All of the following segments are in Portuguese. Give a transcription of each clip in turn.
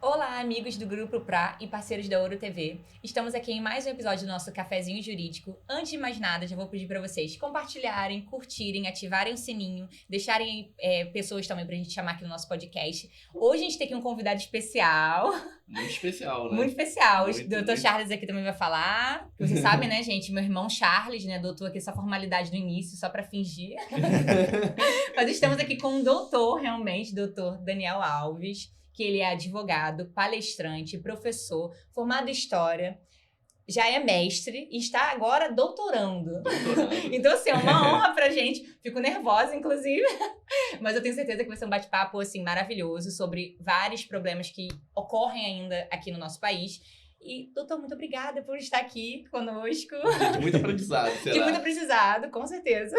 Olá, amigos do Grupo Pra e parceiros da Ouro TV. Estamos aqui em mais um episódio do nosso Cafezinho Jurídico. Antes de mais nada, já vou pedir para vocês compartilharem, curtirem, ativarem o sininho, deixarem pessoas também pra gente chamar aqui no nosso podcast. Hoje a gente tem aqui um convidado especial. Muito especial, né? Muito especial. Muito, O Dr. Charles aqui também vai falar. Vocês sabem, né, gente? Meu irmão Charles, né? Doutor aqui, essa formalidade no início, só para fingir. Mas estamos aqui com um doutor, realmente, doutor Daniel Alves, que ele é advogado, palestrante, professor, formado em História, já é mestre e está agora doutorando. Então, assim, é uma honra pra gente. Fico nervosa, inclusive. Mas eu tenho certeza que vai ser um bate-papo, assim, maravilhoso sobre vários problemas que ocorrem ainda aqui no nosso país. E, doutor, muito obrigada por estar aqui conosco. De muito aprendizado, será? De muito aprendizado, com certeza.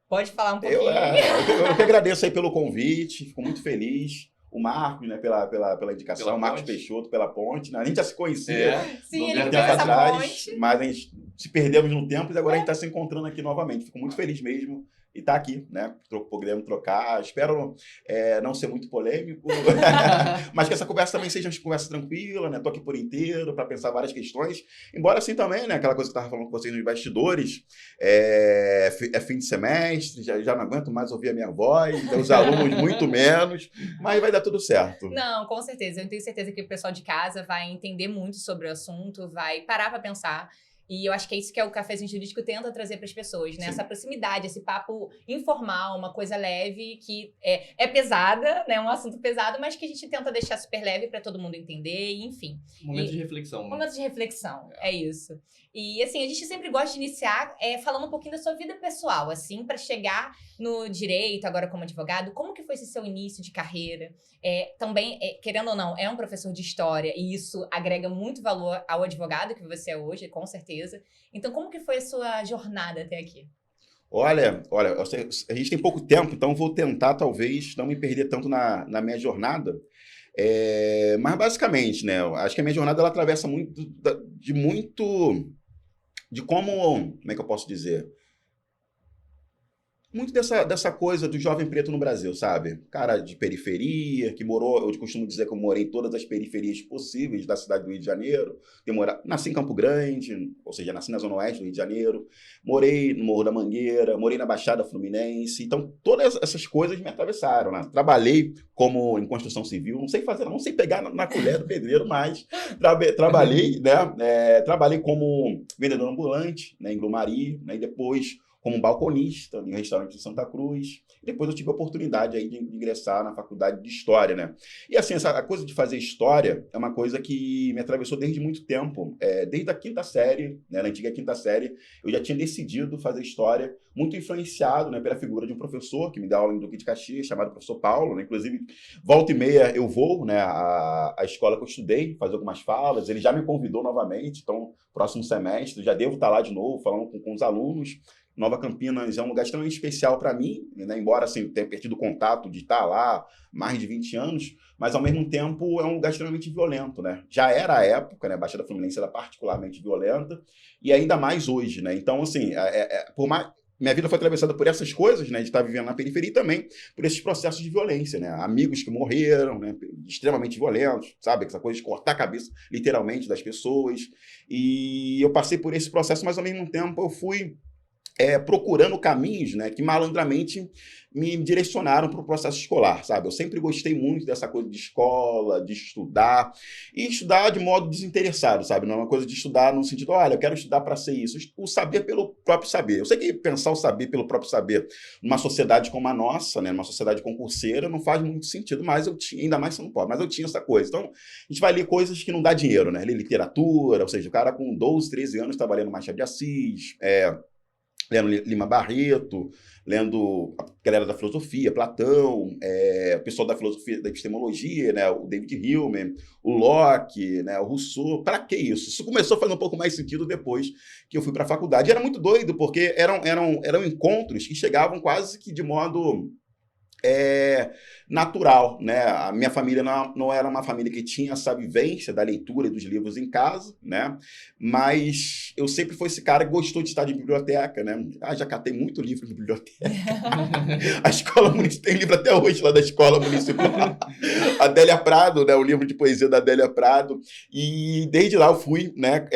Pode falar um pouquinho. Eu que agradeço aí pelo convite, fico muito feliz. O Marcos, né, pela indicação, Pela o Marcos ponte. Peixoto, pela ponte, né? A gente já se conhecia Sim, ele um que tempo fez essa atrás, ponte. mas a gente se perdemos no tempo e agora a gente está se encontrando aqui novamente. Fico muito feliz mesmo de estar aqui, né? Podemos trocar. Espero não ser muito polêmico, mas que essa conversa também seja uma conversa tranquila, né? Tô aqui por inteiro para pensar várias questões. Embora assim também, né? Aquela coisa que eu estava falando com vocês nos bastidores, é fim de semestre, já não aguento mais ouvir a minha voz, então os alunos muito menos, mas vai dar tudo certo. Não, com certeza. Eu tenho certeza que o pessoal de casa vai entender muito sobre o assunto, vai parar para pensar. E eu acho que é isso que o Cafezinho Jurídico tenta trazer para as pessoas, né? Sim. Essa proximidade, esse papo informal, uma coisa leve, que é pesada, né? Um assunto pesado, mas que a gente tenta deixar super leve para todo mundo entender, e, enfim. Momento de reflexão. Momento de reflexão, é isso. E, assim, a gente sempre gosta de iniciar falando um pouquinho da sua vida pessoal, assim, para chegar no direito, agora como advogado. Como que foi esse seu início de carreira? Também, querendo ou não, é um professor de história e isso agrega muito valor ao advogado que você é hoje, com certeza. Então, como que foi a sua jornada até aqui? Olha, a gente tem pouco tempo, então vou tentar, talvez, não me perder tanto na minha jornada. Mas, basicamente, né, eu acho que a minha jornada ela atravessa de como é que eu posso dizer? Muito dessa coisa do jovem preto no Brasil, sabe? Cara de periferia, que morou, eu costumo dizer que eu morei em todas as periferias possíveis da cidade do Rio de Janeiro. Nasci em Campo Grande, ou seja, nasci na Zona Oeste do Rio de Janeiro. Morei no Morro da Mangueira, morei na Baixada Fluminense. Então, todas essas coisas me atravessaram, né? Trabalhei em construção civil, não sei fazer, não sei pegar na colher do pedreiro, mas trabalhei, né? Trabalhei como vendedor ambulante, né, em Grumari, né, e depois como balconista em um restaurante de Santa Cruz. Depois eu tive a oportunidade aí de ingressar na faculdade de História, né? E assim, a coisa de fazer História é uma coisa que me atravessou desde muito tempo. Desde a quinta série, né, na antiga quinta série, eu já tinha decidido fazer História, muito influenciado, né, pela figura de um professor que me dá aula em Duque de Caxias, chamado professor Paulo, né? Inclusive, volta e meia eu vou, né, a escola que eu estudei, fazer algumas falas. Ele já me convidou novamente, então, próximo semestre, já devo estar lá de novo, falando com os alunos. Nova Campinas é um lugar extremamente especial para mim, né? Embora assim, eu tenha perdido o contato de estar lá mais de 20 anos, mas ao mesmo tempo é um lugar extremamente violento, né? Já era a época, né? A Baixada Fluminense era particularmente violenta, e ainda mais hoje, né? Então, assim, por mais... Minha vida foi atravessada por essas coisas, né? De estar vivendo na periferia e também por esses processos de violência, né? Amigos que morreram, né? Extremamente violentos, sabe? Essa coisa de cortar a cabeça, literalmente, das pessoas. E eu passei por esse processo, mas ao mesmo tempo eu fui procurando caminhos, né, que malandramente me direcionaram para o processo escolar, sabe? Eu sempre gostei muito dessa coisa de escola, de estudar, e estudar de modo desinteressado, sabe? Não é uma coisa de estudar no sentido, olha, eu quero estudar para ser isso. O saber pelo próprio saber. Eu sei que pensar o saber pelo próprio saber numa sociedade como a nossa, né, numa sociedade concurseira, não faz muito sentido, mas eu tinha, ainda mais sendo pobre, mas eu tinha essa coisa. Então, a gente vai ler coisas que não dá dinheiro, né? Ler literatura, ou seja, o cara com 12, 13 anos trabalhando Machado de Assis, lendo Lima Barreto, lendo a galera da filosofia, Platão, o pessoal da filosofia, da epistemologia, né, o David Hume, o Locke, né, o Rousseau. Para que isso? Isso começou a fazer um pouco mais sentido depois que eu fui para a faculdade. E era muito doido, porque eram encontros que chegavam quase que de modo natural, né? A minha família não era uma família que tinha essa vivência da leitura dos livros em casa, né? Mas eu sempre fui esse cara que gostou de estar em biblioteca, né? Já catei muito livro em biblioteca. A escola municipal, tem livro até hoje lá da escola municipal. Adélia Prado, né? O livro de poesia da Adélia Prado. E desde lá eu fui, né?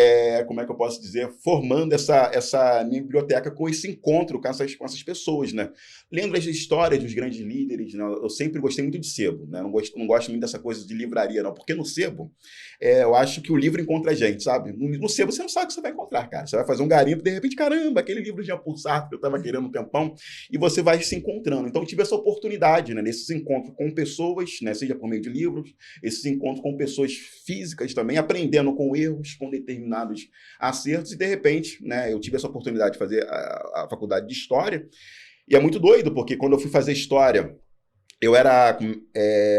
Como é que eu posso dizer? Formando essa minha biblioteca com esse encontro com essas pessoas, né? Lendo as histórias dos grandes líderes, né? Eu sempre gostei muito de sebo, né? Não gosto muito dessa coisa de livraria, não. Porque no sebo, eu acho que o livro encontra a gente, sabe? No sebo você não sabe o que você vai encontrar, cara. Você vai fazer um garimpo, de repente, caramba, aquele livro de Jean-Paul Sartre que eu estava querendo um tempão, e você vai se encontrando. Então eu tive essa oportunidade, né? Nesses encontros com pessoas, né? Seja por meio de livros, esses encontros com pessoas físicas também, aprendendo com erros, com determinados acertos, e de repente, né? Eu tive essa oportunidade de fazer a faculdade de História. E é muito doido, porque quando eu fui fazer História, eu era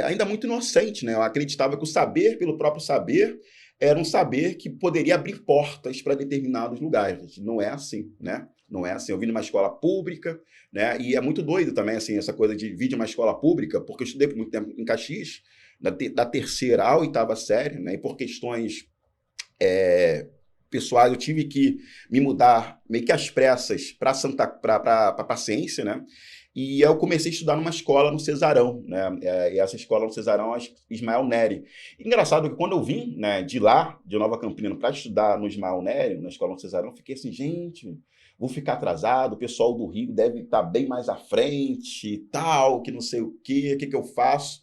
ainda muito inocente, né? Eu acreditava que o saber pelo próprio saber era um saber que poderia abrir portas para determinados lugares. Não é assim, né? Não é assim. Eu vim numa escola pública, né? E é muito doido também, assim, essa coisa de vir de uma escola pública, porque eu estudei por muito tempo em Caxias, da terceira à oitava série, né? E por questões pessoais, eu tive que me mudar meio que às pressas para Paciência, né? E eu comecei a estudar numa escola no Cesarão, né? E essa escola no Cesarão é Ismael Nery. Engraçado que quando eu vim, né, de lá, de Nova Campina, para estudar no Ismael Nery, na escola no Cesarão, eu fiquei assim, gente, vou ficar atrasado, o pessoal do Rio deve estar bem mais à frente e tal, que não sei o que eu faço?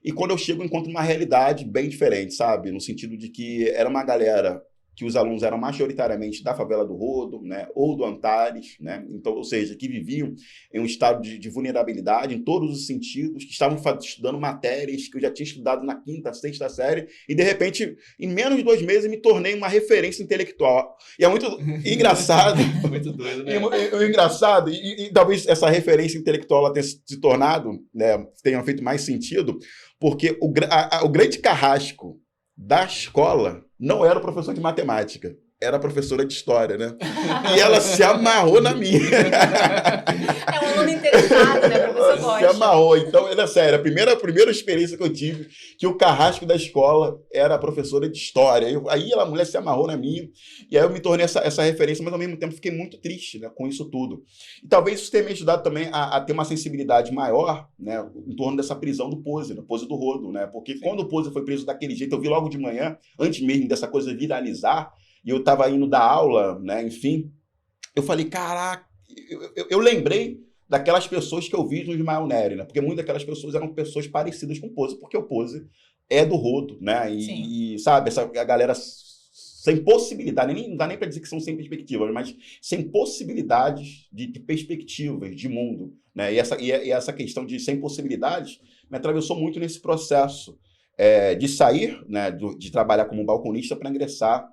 E quando eu chego, eu encontro uma realidade bem diferente, sabe? No sentido de que era uma galera que os alunos eram majoritariamente da favela do Rodo, né, ou do Antares, né, então, ou seja, que viviam em um estado de vulnerabilidade em todos os sentidos, que estavam estudando matérias que eu já tinha estudado na quinta, sexta série, e de repente, em menos de 2 meses, me tornei uma referência intelectual. E é muito engraçado. Muito doido, né? Engraçado, e talvez essa referência intelectual ela tenha se tornado, né, tenha feito mais sentido, porque o grande carrasco da escola não era o professor de matemática, era a professora de história, né? E ela se amarrou na minha. É um aluno interessado, né? O professor gosta. Se amarrou. Então, é sério, a primeira experiência que eu tive, que o carrasco da escola era a professora de história. Aí a mulher se amarrou na minha, e aí eu me tornei essa referência, mas ao mesmo tempo fiquei muito triste, né, com isso tudo. E talvez isso tenha me ajudado também a ter uma sensibilidade maior, né, em torno dessa prisão do Pose, né, Pose do Rodo, né? Porque Sim. Quando o Pose foi preso daquele jeito, eu vi logo de manhã, antes mesmo dessa coisa viralizar, e eu estava indo dar aula, né, enfim, eu falei, caraca, eu lembrei daquelas pessoas que eu vi no Ismael Nery, né, porque muitas daquelas pessoas eram pessoas parecidas com o Pose, porque o Pose é do Rodo, né, e sabe, a galera sem possibilidade, não dá nem para dizer que são sem perspectivas, mas sem possibilidades de perspectivas de mundo, né, e essa questão de sem possibilidades me atravessou muito nesse processo de sair, né, de trabalhar como balconista para ingressar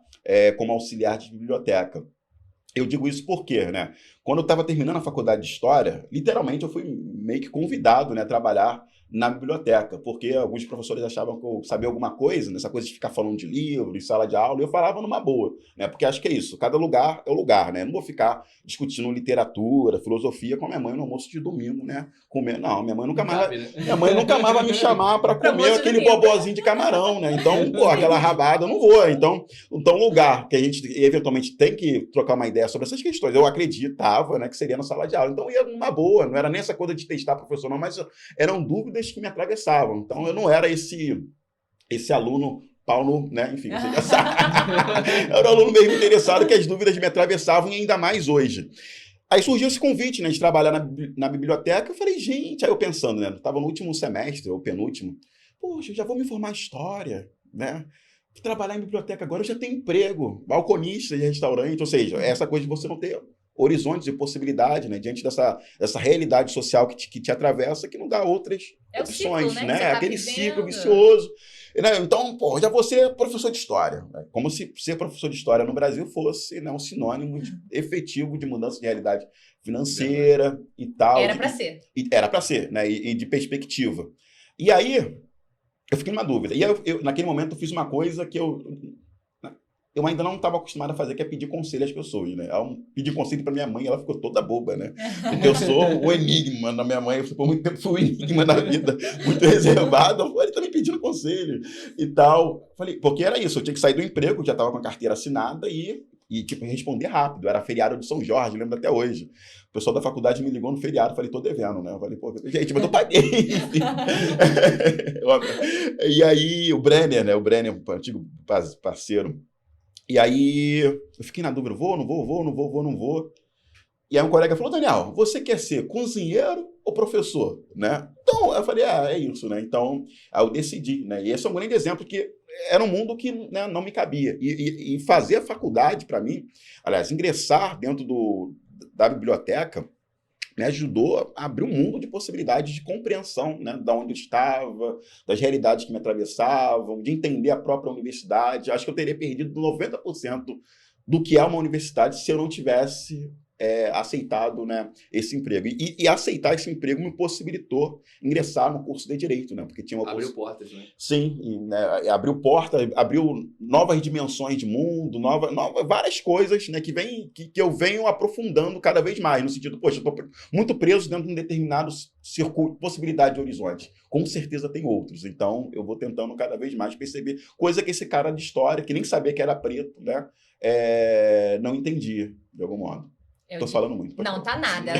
como auxiliar de biblioteca. Eu digo isso porque, né, quando eu estava terminando a faculdade de História, literalmente eu fui meio que convidado, né, a trabalhar na biblioteca, porque alguns professores achavam que eu sabia alguma coisa, nessa coisa de ficar falando de livro, de sala de aula, e eu falava numa boa, né, porque acho que é isso, cada lugar é o lugar, né, eu não vou ficar discutindo literatura, filosofia com a minha mãe no almoço de domingo, né, não, minha mãe nunca mais vai me chamar para comer aquele bobozinho de camarão, né, então, pô, aquela rabada eu não vou, então lugar que a gente eventualmente tem que trocar uma ideia sobre essas questões, eu acreditava, né, que seria na sala de aula, então eu ia numa boa, não era nem essa coisa de testar professor, não, mas eram dúvidas que me atravessavam. Então, eu não era esse aluno Paulo, né? Enfim, você já sabe. Eu era um aluno mesmo interessado que as dúvidas me atravessavam e ainda mais hoje. Aí surgiu esse convite, né, de trabalhar na biblioteca. Eu falei, gente, aí eu pensando, né? Estava no último semestre, ou penúltimo. Poxa, eu já vou me formar em história, né? Trabalhar em biblioteca agora, eu já tenho emprego, balconista de restaurante, ou seja, essa coisa de você não ter horizontes e possibilidade, né, diante dessa realidade social que te atravessa, que não dá outras opções, ciclo, né? Tá aquele vivendo. Ciclo vicioso. Né? Então, pô, já vou ser professor de história. Né? Como se ser professor de história no Brasil fosse, né, um sinônimo efetivo de mudança de realidade financeira e tal. Era para ser. Era para ser, né? E de perspectiva. E aí, eu fiquei numa dúvida. E naquele momento, eu fiz uma coisa que eu eu ainda não estava acostumado a fazer, que é pedir conselho às pessoas, né? Ao pedir conselho para minha mãe, ela ficou toda boba, né? Porque eu sou o enigma da minha mãe, por muito tempo fui o enigma da vida, muito reservado. Eu falei, tá me pedindo conselho e tal. Falei, porque era isso, eu tinha que sair do emprego, já estava com a carteira assinada tipo, responder rápido. Era feriado de São Jorge, lembro até hoje. O pessoal da faculdade me ligou no feriado, falei, tô devendo, né? Eu falei, pô, gente, mas eu paguei. E aí, o Brenner, né? O Brenner, antigo parceiro. E aí, eu fiquei na dúvida, vou, não vou. E aí um colega falou, Daniel, você quer ser cozinheiro ou professor, né? Então, eu falei, é isso, né? Então, aí eu decidi, né? E esse é um grande exemplo que era um mundo que, né, não me cabia. E fazer a faculdade, para mim, aliás, ingressar dentro da biblioteca, me ajudou a abrir um mundo de possibilidades de compreensão, né, da onde eu estava, das realidades que me atravessavam, de entender a própria universidade. Acho que eu teria perdido 90% do que é uma universidade se eu não tivesse aceitado, né, esse emprego. E aceitar esse emprego me possibilitou ingressar no curso de Direito, né, porque tinha uma Abriu portas, né? Sim, né, abriu portas, abriu novas dimensões de mundo, várias coisas, né, que eu venho aprofundando cada vez mais, no sentido, poxa, eu estou muito preso dentro de um determinado circuito, possibilidade de horizonte. Com certeza tem outros, então eu vou tentando cada vez mais perceber coisa que esse cara de história, que nem sabia que era preto, né, não entendia, de algum modo. Tô falando muito. Não, tá nada.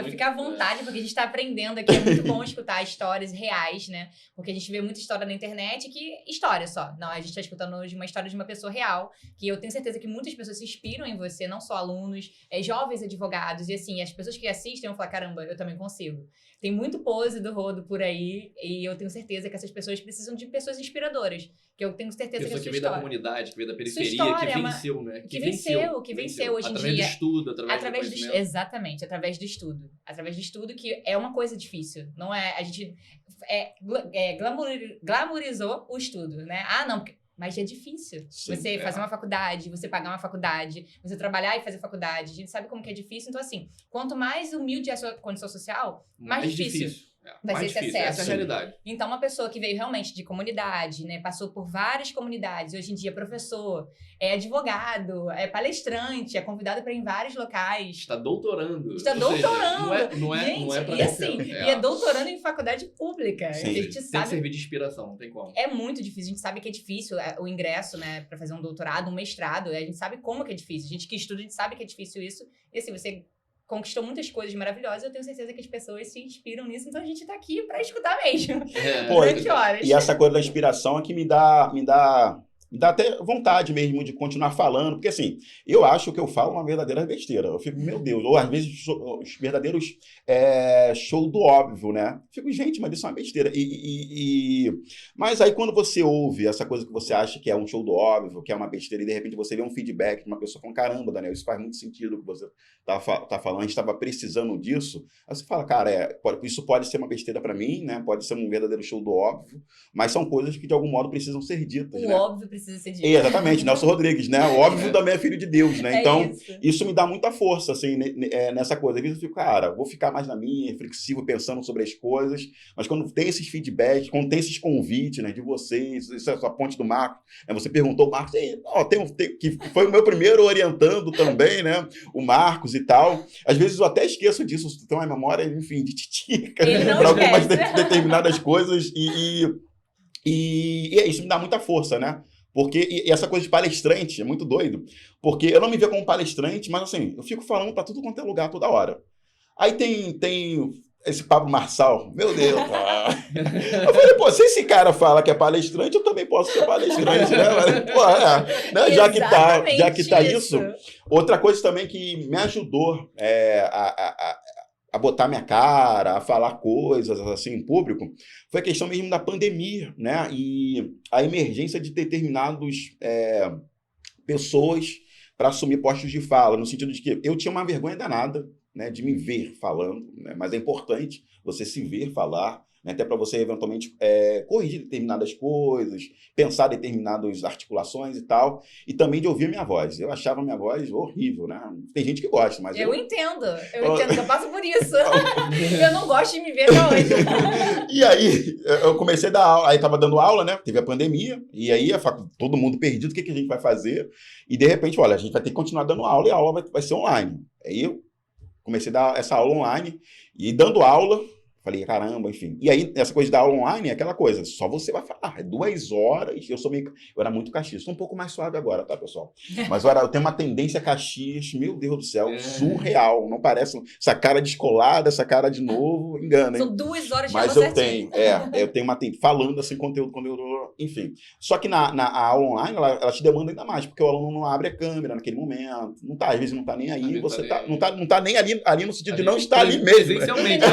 Fica à vontade, porque a gente tá aprendendo aqui. É muito bom escutar histórias reais, né? Porque a gente vê muita história na internet que... História só. Não, a gente tá escutando hoje uma história de uma pessoa real, que eu tenho certeza que muitas pessoas se inspiram em você, não só alunos, jovens advogados. E assim, as pessoas que assistem vão falar, caramba, eu também consigo. Tem muito pose do Rodo por aí, e eu tenho certeza que essas pessoas precisam de pessoas inspiradoras. Que eu tenho certeza pessoa que a sua veio história... da comunidade, que veio da periferia, história que venceu, né? Que venceu hoje em dia. Através do estudo, através do conhecimento. Exatamente, através do estudo. Através do estudo, que é uma coisa difícil. Não é... A gente glamourizou o estudo, né? Ah, não, mas é difícil. Sim, você fazer uma faculdade, você pagar uma faculdade, você trabalhar e fazer faculdade. A gente sabe como que é difícil. Então, assim, quanto mais humilde é a sua condição social, mais difícil. Vai ser esse acesso. Essa é a realidade. Então, uma pessoa que veio realmente de comunidade, né, passou por várias comunidades, hoje em dia é professor, é advogado, é palestrante, é convidado para ir em vários locais. Está doutorando. Está doutorando. Seja, não é para assim, e é doutorando em faculdade pública. Sim. A gente tem sabe, que servir de inspiração, não tem como. É muito difícil. A gente sabe que é difícil o ingresso, né, para fazer um doutorado, um mestrado. A gente sabe como que é difícil. A gente que estuda, a gente sabe que é difícil isso. E assim, você conquistou muitas coisas maravilhosas, eu tenho certeza que as pessoas se inspiram nisso, então a gente tá aqui pra escutar mesmo. Durante horas. E essa coisa da inspiração é que me dá até vontade mesmo de continuar falando, porque assim, eu acho que eu falo uma verdadeira besteira. Eu fico, meu Deus, ou às vezes os verdadeiros show do óbvio, né? Fico, gente, mas isso é uma besteira. Mas aí quando você ouve essa coisa que você acha que é um show do óbvio, que é uma besteira, e de repente você vê um feedback de uma pessoa falando, caramba, Daniel, isso faz muito sentido o que você tá falando, a gente estava precisando disso. Aí você fala, cara, isso pode ser uma besteira para mim, né? Pode ser um verdadeiro show do óbvio, mas são coisas que de algum modo precisam ser ditas, o né? óbvio precisa ser dito. Exatamente, Nelson Rodrigues, né? O óbvio também é filho de Deus, né? Então, isso me dá muita força, assim, nessa coisa. Às vezes eu fico, cara, vou ficar mais na minha, reflexivo, pensando sobre as coisas, mas quando tem esses feedbacks, quando tem esses convites, né, de vocês, isso é a ponte do Marcos, né? Você perguntou, Marcos, que foi o meu primeiro orientando também, né? O Marcos e tal. Às vezes eu até esqueço disso, tem uma memória, enfim, de titica para algumas determinadas coisas e isso me dá muita força, né? Porque e essa coisa de palestrante é muito doido, porque eu não me vejo como palestrante, mas assim, eu fico falando para tudo quanto é lugar toda hora. Aí tem esse Pablo Marçal, meu Deus, cara. Eu falei, pô, se esse cara fala que é palestrante, eu também posso ser palestrante, né? Mas, pô, né? Já que tá isso. Outra coisa também que me ajudou a botar minha cara, a falar coisas assim em público, foi a questão mesmo da pandemia, né? E a emergência de determinados pessoas para assumir postos de fala, no sentido de que eu tinha uma vergonha danada, né, de me ver falando, né? Mas é importante você se ver falar, né? Até para você, eventualmente, corrigir determinadas coisas, pensar determinadas articulações e tal, e também de ouvir minha voz. Eu achava minha voz horrível, né? Tem gente que gosta, mas eu entendo, que eu passo por isso. Eu não gosto de me ver até hoje. E aí, eu comecei a dar aula, aí tava dando aula, né? Teve a pandemia, e aí todo mundo perdido, o que a gente vai fazer? E de repente, olha, a gente vai ter que continuar dando aula e a aula vai ser online. Aí eu comecei a dar essa aula online, e dando aula, falei, caramba, enfim. E aí, essa coisa da aula online é aquela coisa, só você vai falar, 2 horas, eu era muito Caxias, estou um pouco mais suave agora, tá, pessoal? Mas eu tenho uma tendência Caxias, meu Deus do céu, surreal, não parece, essa cara descolada, essa cara de novo, engana, hein? São 2 horas de Mas aula eu tenho, eu tenho uma tendência, falando assim, conteúdo, enfim. Só que na aula online, ela te demanda ainda mais, porque o aluno não abre a câmera naquele momento, não tá, às vezes não tá nem aí, você não tá nem ali no sentido de não estar ali mesmo. Presencialmente.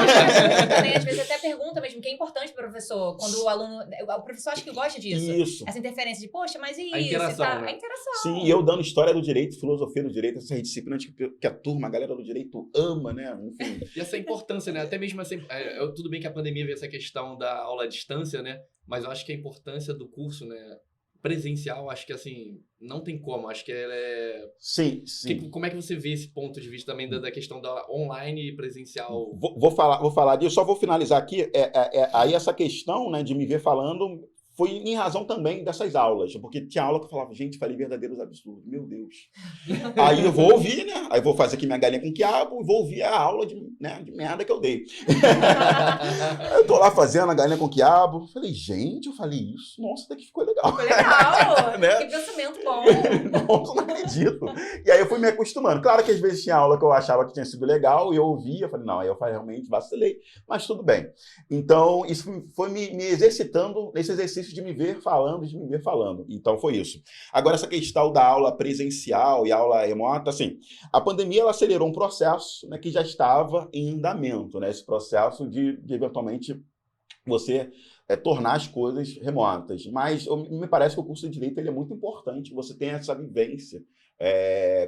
Às vezes até pergunta mesmo, que é importante para o professor, quando o professor acha que gosta disso. Isso. Essa interferência de, poxa, mas e isso? A interação, né? A interação. Sim, e eu dando história do direito, filosofia do direito, essas disciplinas que a turma, a galera do direito ama, né? Enfim. E essa importância, né? Até mesmo assim, tudo bem que a pandemia veio essa questão da aula à distância, né? Mas eu acho que a importância do curso, né? Presencial, acho que assim, não tem como, acho que ela é... Sim. Como é que você vê esse ponto de vista também da questão da online e presencial? Vou falar disso, só vou finalizar aqui, aí essa questão, né, de me ver falando foi em razão também dessas aulas, porque tinha aula que eu falava, gente, falei verdadeiros absurdos, meu Deus. Aí eu vou ouvir, né, aí vou fazer aqui minha galinha com quiabo e vou ouvir a aula de merda que eu dei. Eu tô lá fazendo a galinha com quiabo, falei, gente, eu falei isso, nossa, até que ficou legal. Ficou legal, né? Que pensamento bom. Nossa, não acredito. E aí eu fui me acostumando. Claro que às vezes tinha aula que eu achava que tinha sido legal e eu ouvia, falei, não, aí eu realmente vacilei, mas tudo bem. Então, isso foi me exercitando nesse exercício de me ver falando, Então, foi isso. Agora, essa questão da aula presencial e aula remota, assim, a pandemia ela acelerou um processo, né, que já estava em andamento, né, esse processo de eventualmente, você tornar as coisas remotas. Mas me parece que o curso de Direito ele é muito importante, você tem essa vivência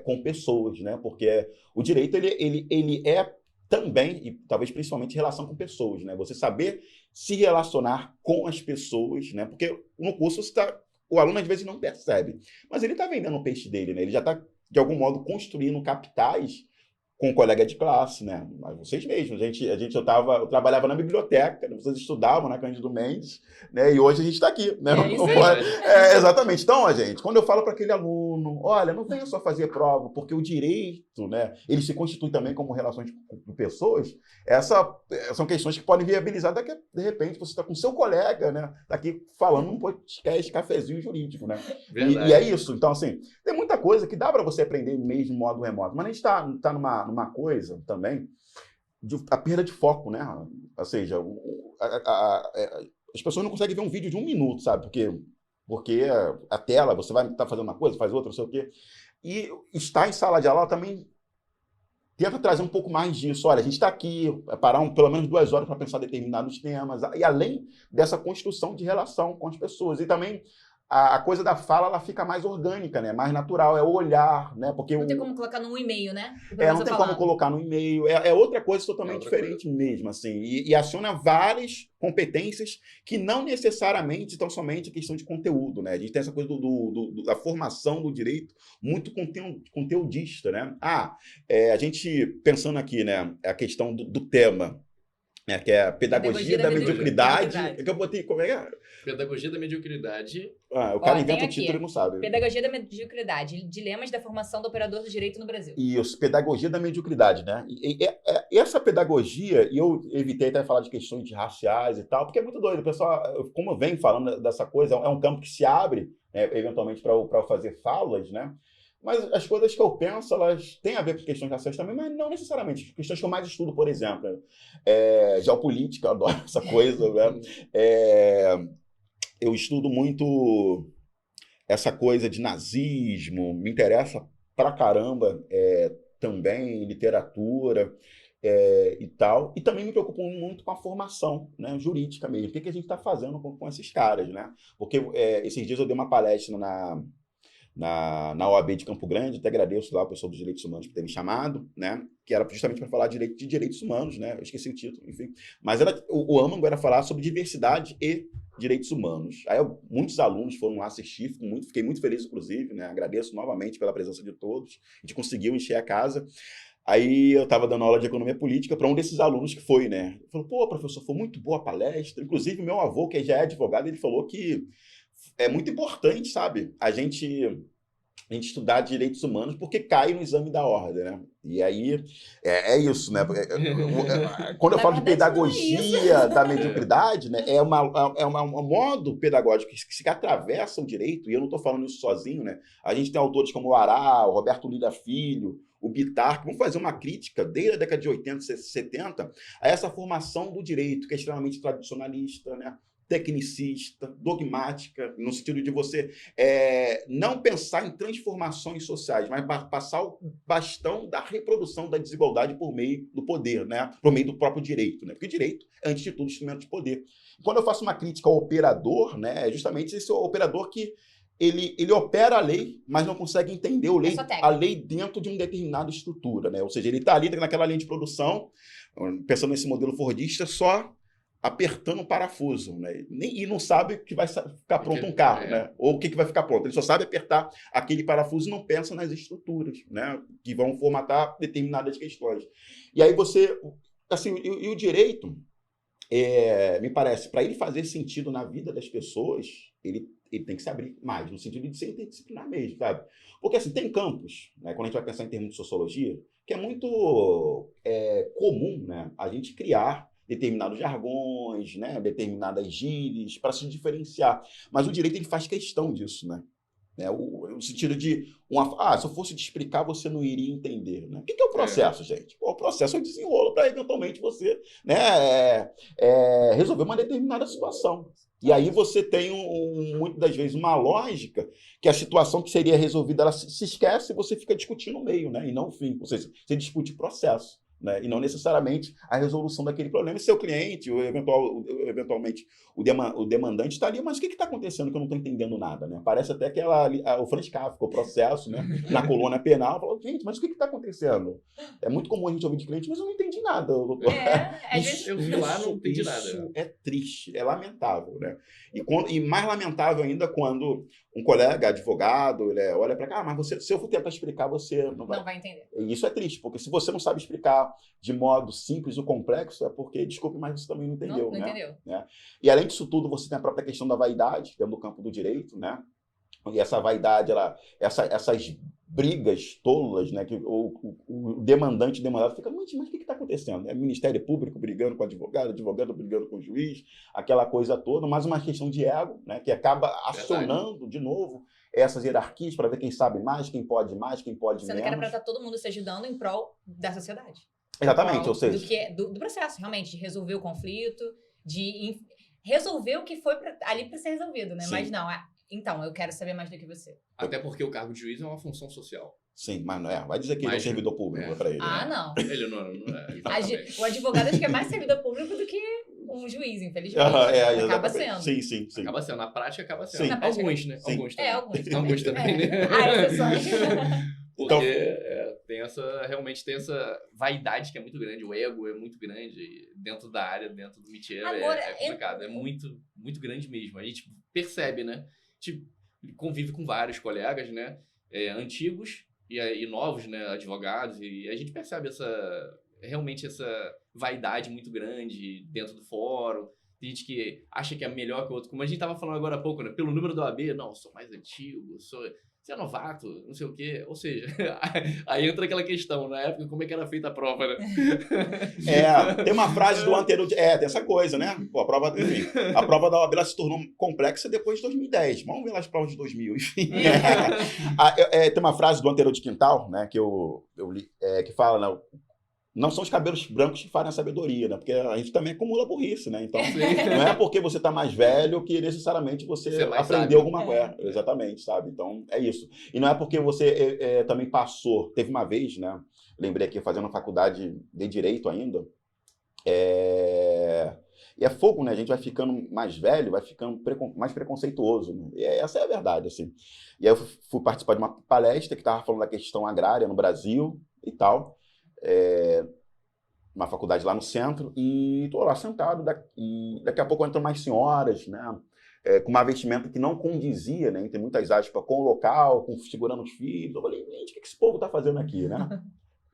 com pessoas, né, porque o Direito ele é também, e talvez principalmente, relação com pessoas, né? Você saber se relacionar com as pessoas, né? Porque no curso o aluno às vezes não percebe, mas ele está vendendo o peixe dele, né? Ele já está, de algum modo, construindo capitais com um colega de classe, né? Mas vocês mesmos, eu trabalhava na biblioteca, vocês estudavam na Cândido Mendes, né? E hoje a gente está aqui, né? Exatamente. Então, gente, quando eu falo para aquele aluno, olha, não venha só fazer prova, porque o direito, né? Ele se constitui também como relações de pessoas. São questões que podem viabilizar daqui, de repente, você está com seu colega, né? Tá aqui falando um podcast, cafezinho jurídico, né? E é isso. Então, assim, tem muita coisa que dá para você aprender mesmo em modo remoto, mas a gente está numa coisa também de a perda de foco, né? Ou seja, as pessoas não conseguem ver um vídeo de 1 minuto, sabe? Porque a tela, você vai estar fazendo uma coisa, faz outra, não sei o quê. E estar em sala de aula também tenta trazer um pouco mais disso. Olha, a gente está aqui, parar pelo menos 2 horas para pensar determinados temas, e além dessa construção de relação com as pessoas. E também a coisa da fala, ela fica mais orgânica, né? Mais natural, é o olhar, né? Porque não tem como colocar num e-mail, né? Não tem como colocar no e-mail. É outra coisa totalmente diferente mesmo, assim. E aciona várias competências que não necessariamente estão somente questão de conteúdo, né? A gente tem essa coisa da formação do direito muito conteudista, né? A gente, pensando aqui, né? A questão do tema, né, que é a pedagogia da mediocridade. É que eu botei, como é que é? Pedagogia da mediocridade. O cara inventa o título e não sabe. Pedagogia da mediocridade. Dilemas da formação do operador do direito no Brasil. Isso, pedagogia da mediocridade, né? E essa pedagogia, e eu evitei até falar de questões raciais e tal, porque é muito doido. O pessoal, como eu venho falando dessa coisa, é um campo que se abre, né, eventualmente, para fazer falas, né? Mas as coisas que eu penso, elas têm a ver com questões raciais também, mas não necessariamente. As questões que eu mais estudo, por exemplo, geopolítica, eu adoro essa coisa, né? Eu estudo muito essa coisa de nazismo, me interessa pra caramba também, literatura e tal. E também me preocupo muito com a formação, né, jurídica mesmo. O que a gente está fazendo com esses caras, né? Porque esses dias eu dei uma palestra na OAB de Campo Grande. Até agradeço lá ao pessoal dos Direitos Humanos por ter me chamado, né? Que era justamente para falar de direitos humanos, né? Eu esqueci o título, enfim. Mas o âmago era falar sobre diversidade e direitos humanos. Aí muitos alunos foram lá assistir, fiquei muito feliz, inclusive, né? Agradeço novamente pela presença de todos. A gente conseguiu encher a casa. Aí eu estava dando aula de economia política para um desses alunos que foi, né? Ele falou, pô, professor, foi muito boa a palestra. Inclusive, meu avô, que já é advogado, ele falou que é muito importante, sabe? A gente estudar direitos humanos porque cai no exame da ordem, né? E aí, é isso, né? Quando eu falo de pedagogia da mediocridade, né? É um modo pedagógico que se atravessa o direito, e eu não estou falando isso sozinho, né? A gente tem autores como o Ará, o Roberto Lira Filho, o Bitar, que vão fazer uma crítica desde a década de 80, 70, a essa formação do direito, que é extremamente tradicionalista, né? Tecnicista, dogmática, no sentido de você não pensar em transformações sociais, mas passar o bastão da reprodução da desigualdade por meio do poder, né? Por meio do próprio direito, né? Porque direito é, antes de tudo, instrumento de poder. Quando eu faço uma crítica ao operador, né, é justamente esse operador que ele opera a lei, mas não consegue entender a lei dentro de uma determinada estrutura, né? Ou seja, ele está ali naquela linha de produção, pensando nesse modelo fordista, só apertando um parafuso, né? E não sabe que vai ficar pronto um carro, né? Ou o que vai ficar pronto. Ele só sabe apertar aquele parafuso e não pensa nas estruturas, né? Que vão formatar determinadas questões. E aí você... Assim, e o direito, me parece, para ele fazer sentido na vida das pessoas, ele tem que se abrir mais, no sentido de ser interdisciplinar mesmo, sabe? Porque, assim, tem campos, né, quando a gente vai pensar em termos de sociologia, que é muito comum, né, a gente criar determinados jargões, né, determinadas gírias, para se diferenciar. Mas o direito ele faz questão disso, né? O sentido de se eu fosse te explicar, você não iria entender. Né? O que é o processo, gente? O processo é o desenrolo para, eventualmente, você, né, resolver uma determinada situação. E aí você tem, muitas das vezes, uma lógica que a situação que seria resolvida, ela se esquece e você fica discutindo o meio, né? E não o fim. Ou seja, você discute o processo. Né? E não necessariamente a resolução daquele problema. E seu cliente, ou eventualmente o demandante, está ali, mas o que está acontecendo que eu não estou entendendo nada? Né? Parece até o Franz Kafka, o processo, né? Na colônia penal, falou, gente, mas o que está acontecendo? É muito comum a gente ouvir de cliente, mas eu não entendi nada. Eu fui lá, não entendi nada. Isso é triste, é lamentável. Né? E mais lamentável ainda quando um colega advogado, ele olha para cá, mas se eu for tentar explicar, você não vai entender. E isso é triste, porque se você não sabe explicar de modo simples o complexo, é porque, desculpe, mas você também não entendeu. Não entendeu. Né? E além disso tudo, você tem a própria questão da vaidade, dentro do campo do direito, né? E essa vaidade, essas brigas tolas, né? Que o demandante fica, mas o que está acontecendo? É Ministério Público brigando com advogado brigando com o juiz, aquela coisa toda, mas uma questão de ego, né? Que acaba acionando de novo essas hierarquias para ver quem sabe mais, quem pode menos. Sendo que era para estar todo mundo se ajudando em prol da sociedade. Exatamente, ou seja... Do processo, realmente, de resolver o conflito, de resolver o que foi ali para ser resolvido, né? Sim. Mas não, então, eu quero saber mais do que você. Até porque o cargo de juiz é uma função social. Sim, mas não é. Vai dizer que ele é um servidor público para ele. Não. Ele não é. O advogado acho que é mais servidor público do que um juiz, infelizmente. Acaba sendo. Sim. Acaba sendo. Na prática, acaba sendo. Sim. Alguns, né? Sim. Alguns também, né? Exceções. Porque realmente tem essa vaidade que é muito grande, o ego é muito grande dentto da área, dentro do métier, é complicado, é muito, muito grande mesmo. A gente percebe, né? A gente convive com vários colegas, né? Antigos e novos, né? Advogados, e a gente percebe realmente essa vaidade muito grande dentro do fórum. Tem gente que acha que é melhor que o outro, como a gente estava falando agora há pouco, né? Pelo número do OAB, não, sou mais antigo, você é novato, não sei o quê. Ou seja, aí entra aquela questão, na época, como é que era feita a prova, né? Tem uma frase do anterior... tem essa coisa, né? Pô, a prova da OAB ela se tornou complexa depois de 2010. Vamos ver lá as provas de 2000, enfim. Tem uma frase do anterior de Quintal, né? Que eu li, que fala, né? Não são os cabelos brancos que fazem a sabedoria, né? Porque a gente também acumula burrice, né? Então, não é porque você está mais velho que necessariamente você aprendeu alguma coisa. Exatamente, sabe? Então, é isso. E não é porque você também passou. Teve uma vez, né? Lembrei aqui, fazendo faculdade de Direito ainda, E é fogo, né? A gente vai ficando mais velho, vai ficando mais preconceituoso. Né? E essa é a verdade, assim. E aí eu fui participar de uma palestra que estava falando da questão agrária no Brasil e tal, uma faculdade lá no centro, e estou lá sentado, e daqui a pouco entram mais senhoras, né? Com uma vestimenta que não condizia, né? Tem muitas aspas, com o local, segurando os filhos. Eu falei, gente, o que esse povo está fazendo aqui, né?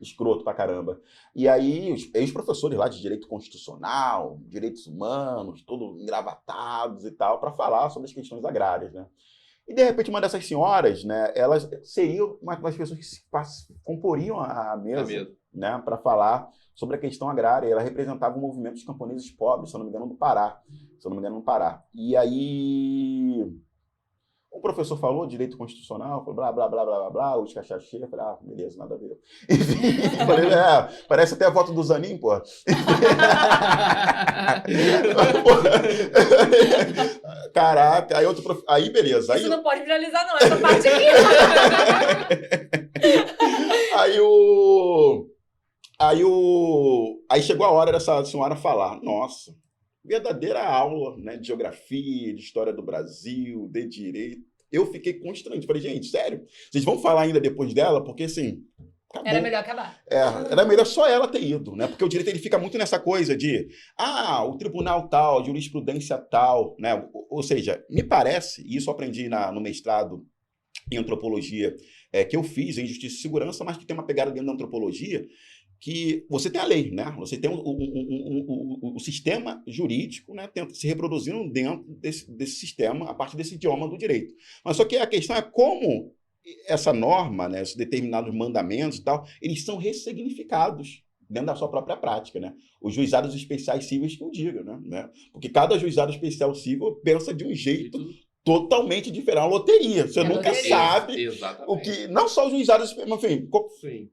Escroto pra caramba. E aí, os professores lá de direito constitucional, direitos humanos, todos engravatados e tal, para falar sobre as questões agrárias, né? E, de repente, uma dessas senhoras, né, elas seriam uma das pessoas que comporiam a mesa, né, para falar sobre a questão agrária. Ela representava o movimento dos camponeses pobres, se eu não me engano, do Pará. E aí... O professor falou direito constitucional, falou blá, blá, blá, blá, blá, blá, os cachaxê. Eu falei, beleza, nada a ver. Enfim, falei, parece até a foto do Zanin, pô. Caraca, aí beleza. Isso não pode viralizar, não, essa parte aqui. Aí chegou a hora dessa senhora falar, nossa, verdadeira aula, né, de geografia, de história do Brasil, de direito. Eu fiquei constrangido. Falei, gente, sério? Vocês vão falar ainda depois dela? Porque, assim... Acabou. Era melhor acabar. Era melhor só ela ter ido, né? Porque o direito ele fica muito nessa coisa de o tribunal tal, jurisprudência tal, né? Ou seja, me parece, e isso eu aprendi no mestrado em antropologia que eu fiz, em justiça e segurança, mas que tem uma pegada dentro da antropologia, que você tem a lei, né? Você tem o sistema jurídico, né? Tenta se reproduzindo dentro desse sistema, a partir desse idioma do direito. Mas só que a questão é como essa norma, né, esses determinados mandamentos e tal, eles são ressignificados dentro da sua própria prática, né? Os juizados especiais cíveis que eu digo, né? Porque cada juizado especial cível pensa de um jeito totalmente diferente. É uma loteria. Você nunca sabe o que... Não só os juizados, enfim,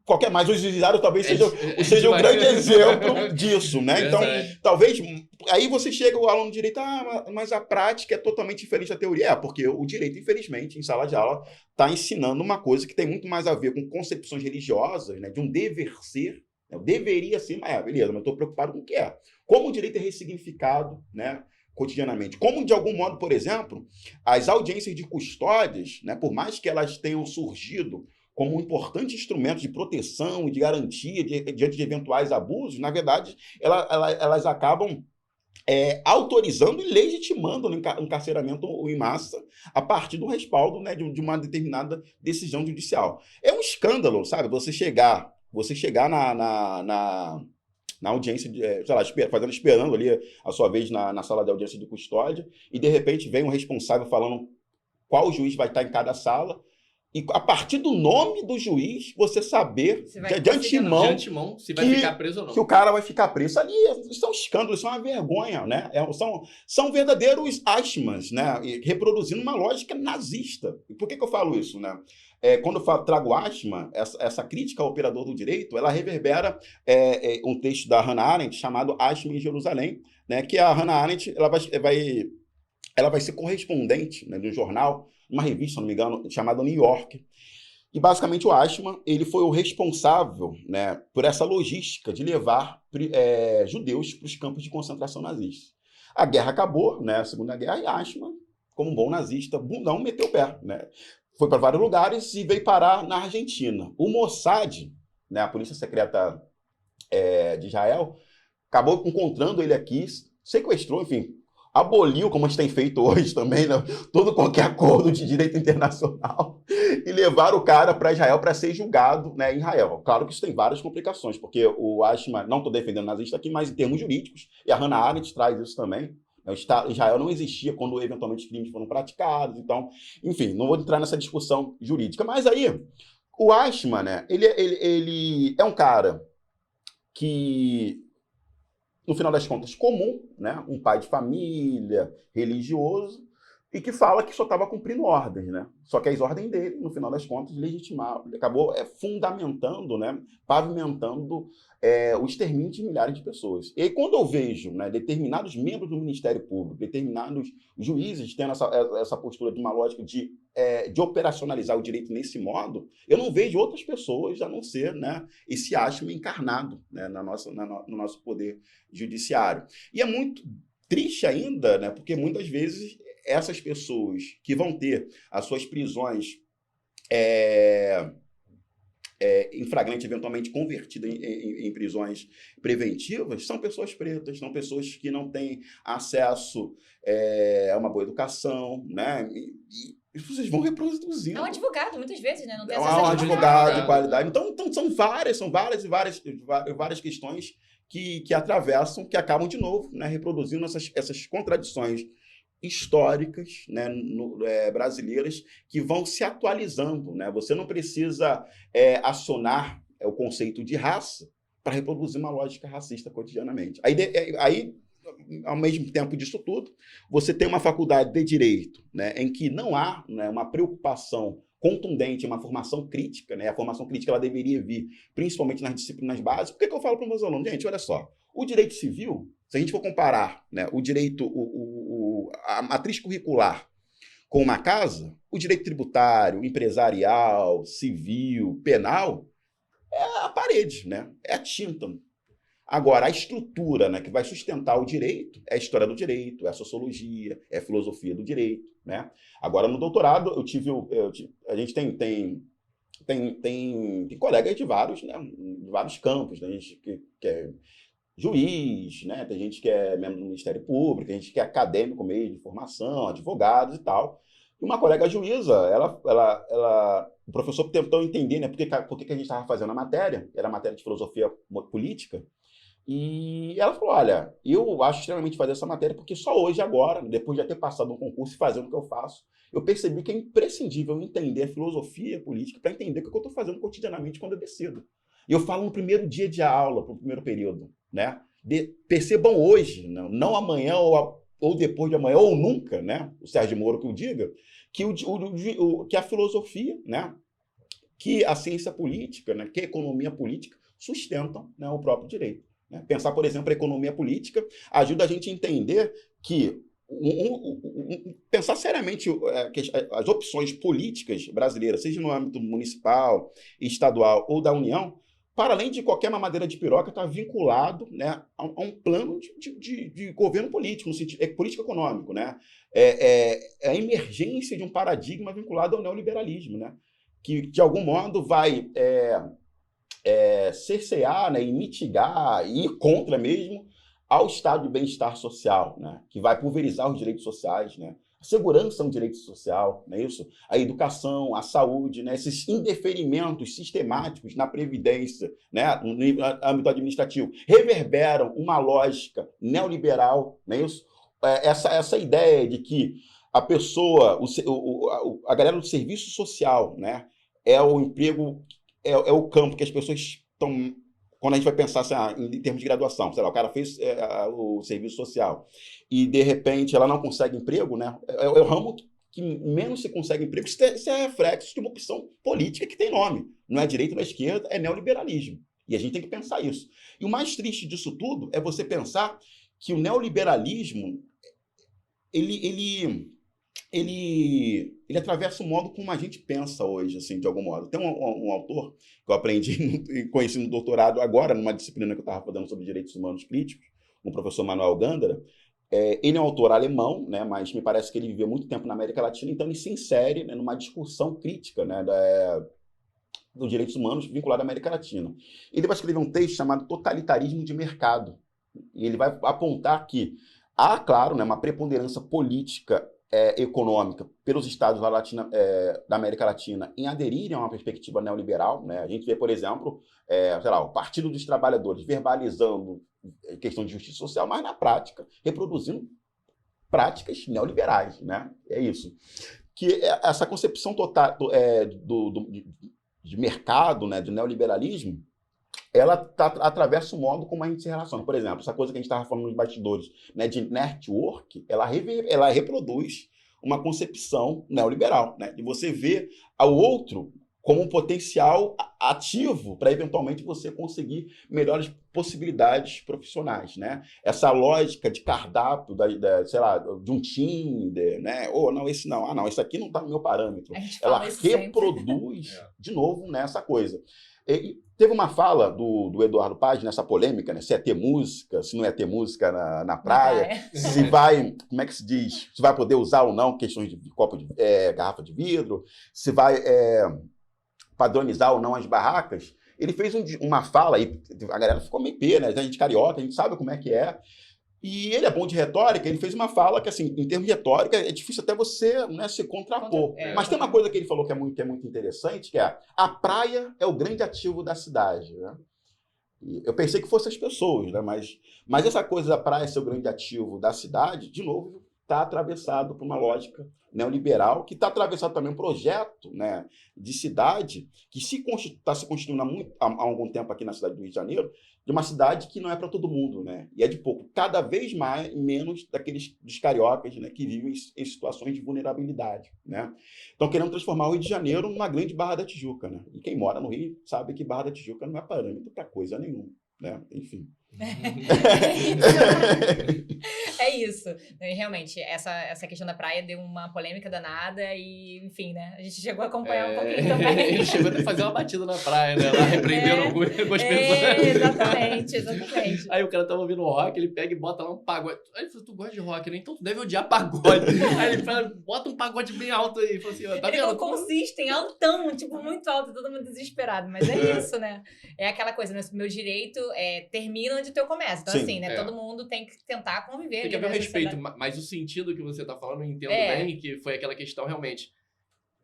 qualquer mais. Os juizados talvez seja um grande exemplo disso, né? Então, talvez... Aí você chega, o aluno de direito, mas a prática é totalmente diferente da teoria. Porque o direito, infelizmente, em sala de aula, está ensinando uma coisa que tem muito mais a ver com concepções religiosas, né? De um dever ser. Eu deveria ser, mas beleza, mas eu estou preocupado com o que é. Como o direito é ressignificado, né? Cotidianamente. Como, de algum modo, por exemplo, as audiências de custódias, né, por mais que elas tenham surgido como um importante instrumento de proteção e de garantia diante de eventuais abusos, na verdade, elas acabam autorizando e legitimando o encarceramento em massa a partir do respaldo, né, de uma determinada decisão judicial. É um escândalo, sabe? Você chegar na audiência, sei lá, esperando ali a sua vez na sala de audiência de custódia, e de repente vem um responsável falando qual juiz vai estar em cada sala, e a partir do nome do juiz, você saber de antemão se vai ficar preso ou não. Que o cara vai ficar preso ali. Isso é um escândalo, isso é uma vergonha, né? São verdadeiros asmas, né? Reproduzindo uma lógica nazista. E por que eu falo isso, né? Quando eu trago asma, essa crítica ao operador do direito, ela reverbera um texto da Hannah Arendt chamado Asma em Jerusalém, né? Que a Hannah Arendt ela vai ser correspondente, né, de um jornal, uma revista, se não me engano, chamada New York. E, basicamente, o Eichmann ele foi o responsável, né, por essa logística de levar judeus para os campos de concentração nazistas. A guerra acabou, né, a Segunda Guerra, e Eichmann, como um bom nazista, bundão, meteu o pé. Né? Foi para vários lugares e veio parar na Argentina. O Mossad, né, a polícia secreta de Israel, acabou encontrando ele aqui, sequestrou, enfim, aboliu, como a gente tem feito hoje também, né, qualquer acordo de direito internacional, e levaram o cara para Israel para ser julgado, né, em Israel. Claro que isso tem várias complicações, porque o Eichmann, não estou defendendo nazista aqui, mas em termos jurídicos, e a Hannah Arendt traz isso também. Israel não existia quando eventualmente crimes foram praticados, então, enfim, não vou entrar nessa discussão jurídica. Mas aí, o Eichmann, né, ele é um cara que, no final das contas, comum, né? Um pai de família, religioso, e que fala que só estava cumprindo ordens, né? Só que as ordens dele, no final das contas, legitimavam, ele acabou fundamentando, né? Pavimentando o extermínio de milhares de pessoas. E aí, quando eu vejo, né, determinados membros do Ministério Público, determinados juízes tendo essa postura de uma lógica de operacionalizar o direito nesse modo, eu não vejo outras pessoas a não ser, né, esse Eichmann encarnado, né, no nosso poder judiciário. E é muito triste ainda, né? Porque muitas vezes essas pessoas que vão ter as suas prisões em flagrante, eventualmente convertida em prisões preventivas, são pessoas pretas, são pessoas que não têm acesso a uma boa educação, né? E vocês vão reproduzindo. É um advogado, muitas vezes, né? Não tem É acesso um a advogado de qualidade. Então são várias questões que atravessam, que acabam de novo, né, reproduzindo essas contradições históricas, né, brasileiras, que vão se atualizando, né? Você não precisa acionar o conceito de raça para reproduzir uma lógica racista cotidianamente. Aí, ao mesmo tempo disso tudo, você tem uma faculdade de Direito, né, em que não há, né, uma preocupação contundente, uma formação crítica, né? A formação crítica ela deveria vir principalmente nas disciplinas básicas. Por que eu falo para os meus alunos? Gente, olha só, o direito civil, se a gente for comparar, né, o direito, a matriz curricular com uma casa, o direito tributário, empresarial, civil, penal, é a parede, né? É a tinta. Agora, a estrutura, né, que vai sustentar o direito é a história do direito, é a sociologia, é a filosofia do direito, né? Agora, no doutorado, a gente tem colegas de vários, né, de vários campos, né? A gente que é juiz, né? Tem gente que é membro do Ministério Público, tem gente que é acadêmico meio de formação, advogados e tal. E uma colega juíza, o professor tentou entender, né, por que a gente estava fazendo a matéria, era a matéria de filosofia política, e ela falou, olha, eu acho extremamente fazer essa matéria porque só hoje, agora, depois de já ter passado um concurso e fazendo o que eu faço, eu percebi que é imprescindível entender a filosofia política para entender o que eu estou fazendo cotidianamente quando eu decido. E eu falo no primeiro dia de aula, no primeiro período, né? Percebam hoje, não amanhã ou depois de amanhã, ou nunca, né? O Sérgio Moro que o diga, que a filosofia, né, que a ciência política, né, que a economia política sustentam, né, o próprio direito. Né? Pensar, por exemplo, a economia política ajuda a gente a entender que pensar seriamente que as opções políticas brasileiras, seja no âmbito municipal, estadual ou da União, para além de qualquer mamadeira de piroca, está vinculado, né, a um plano de governo político, no sentido, político econômico. Né? A emergência de um paradigma vinculado ao neoliberalismo, né? Que, de algum modo, vai cercear, né, e mitigar, e ir contra mesmo ao estado de bem-estar social, né? Que vai pulverizar os direitos sociais, né? A segurança é um direito social, não é isso? A educação, a saúde, né? Esses indeferimentos sistemáticos na previdência, né? No âmbito administrativo, reverberam uma lógica neoliberal, não é isso? Essa ideia de que a pessoa, a galera do serviço social, né, é o emprego, é o campo que as pessoas estão... Quando a gente vai pensar assim, em termos de graduação, sei lá, o cara fez o serviço social e, de repente, ela não consegue emprego, né? É o ramo que menos se consegue emprego. Isso é reflexo de uma opção política que tem nome. Não é direita, não é esquerda, é neoliberalismo. E a gente tem que pensar isso. E o mais triste disso tudo é você pensar que o neoliberalismo ele atravessa o modo como a gente pensa hoje, assim, de algum modo. Tem um autor que eu aprendi e conheci no doutorado agora, numa disciplina que eu estava fazendo sobre direitos humanos críticos, com o professor Manuel Gandara. Ele é um autor alemão, né, mas me parece que ele viveu muito tempo na América Latina, então ele se insere, né, numa discussão crítica, né, dos direitos humanos vinculado à América Latina. Ele vai escrever um texto chamado Totalitarismo de Mercado. E ele vai apontar que há, claro, né, uma preponderância política econômica pelos estados da América Latina em aderirem a uma perspectiva neoliberal. Né? A gente vê, por exemplo, sei lá, o Partido dos Trabalhadores verbalizando questão de justiça social, mas na prática reproduzindo práticas neoliberais. Né? É isso. Que essa concepção total de mercado, né, de neoliberalismo, ela atravessa o modo como a gente se relaciona. Por exemplo, essa coisa que a gente estava falando nos bastidores, né, de network, ela reproduz uma concepção neoliberal, né, de você ver ao outro como um potencial ativo para, eventualmente, você conseguir melhores possibilidades profissionais, né? Essa lógica de cardápio, sei lá, de um Tinder, né? Ou, não, esse não. Ah, não, esse aqui não está no meu parâmetro. Ela reproduz, de novo, né, essa coisa. E teve uma fala do Eduardo Paz nessa polêmica, né? Se é ter música, se não é ter música na praia, se vai, como é que se diz? Se vai poder usar ou não questões de garrafa de vidro, se vai padronizar ou não as barracas. Ele fez uma fala, e a galera ficou meio pé, né? A gente carioca, a gente sabe como é que é. E ele é bom de retórica, ele fez uma fala que, assim, em termos de retórica, é difícil até você, né, se contrapor. Mas tem uma coisa que ele falou que é muito interessante, que é: a praia é o grande ativo da cidade, né? E eu pensei que fossem as pessoas, né? Mas essa coisa da praia ser o grande ativo da cidade, de novo, está atravessado por uma lógica neoliberal, que está atravessado também um projeto, né, de cidade que está se constituindo há algum tempo aqui na cidade do Rio de Janeiro, de uma cidade que não é para todo mundo, né? E é de pouco, cada vez menos dos cariocas, né, que vivem em situações de vulnerabilidade, né? Então, querendo transformar o Rio de Janeiro numa grande Barra da Tijuca, né? E quem mora no Rio sabe que Barra da Tijuca não é parâmetro para coisa nenhuma, né? Enfim. É isso. E, realmente, essa questão da praia deu uma polêmica danada e, enfim, né? A gente chegou a acompanhar um pouquinho também. Ele chegou a fazer uma batida na praia, né? Lá repreendendo algumas pessoas. Exatamente. Aí o cara tava ouvindo rock, ele pega e bota lá um pagode. Aí ele falou: tu gosta de rock, né? Então tu deve odiar pagode. Aí ele fala: bota um pagode bem alto aí. Ele falou assim: ó, tá vendo? Ele consiste em altão, tipo, muito alto, todo mundo desesperado. Mas é isso, né? É aquela coisa, né? Meu direito termina onde o teu começa. Então, assim, né? Todo mundo tem que tentar conviver. Tem que haver o respeito, mas o sentido que você tá falando, eu entendo bem, que foi aquela questão realmente.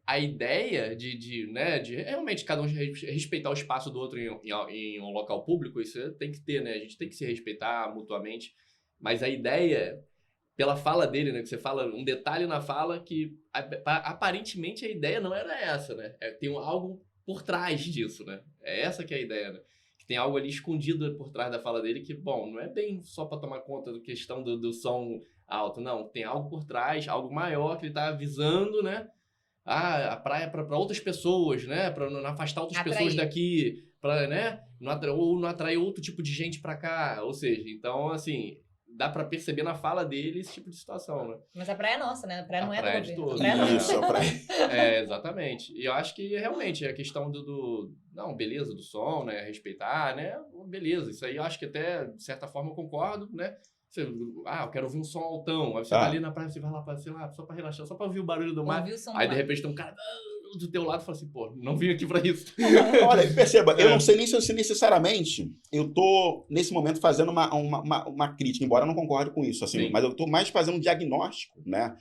A ideia de realmente cada um respeitar o espaço do outro em um local público, isso tem que ter, né? A gente tem que se respeitar mutuamente. Mas a ideia, pela fala dele, né? Que você fala um detalhe na fala que aparentemente a ideia não era essa, né? Tem algo por trás disso, né? É essa que é a ideia, né? Que tem algo ali escondido por trás da fala dele que, bom, não é bem só para tomar conta da questão do som alto, não. Tem algo por trás, algo maior que ele tá avisando, né? A praia para outras pessoas, né? Para não afastar outras pessoas daqui, para, né? Não atrair outro tipo de gente para cá. Ou seja, então, assim, dá para perceber na fala dele esse tipo de situação, né? Mas a praia é nossa, né? A praia não é praia do de governo. todos. A praia é Isso, a praia. Exatamente. E eu acho que realmente a questão não, beleza, do som, né? Respeitar, né? Beleza, isso aí eu acho que até, de certa forma, eu concordo, né? Eu quero ouvir um som altão. Aí você vai ali na praia, você vai lá, sei lá, só pra relaxar, só pra ouvir o barulho do mar. Aí, de repente, tem um cara do teu lado e fala assim: pô, não vim aqui pra isso. Olha, perceba, eu não sei nem se necessariamente eu tô, nesse momento, fazendo uma crítica, embora eu não concorde com isso, assim, mas eu tô mais fazendo um diagnóstico, né?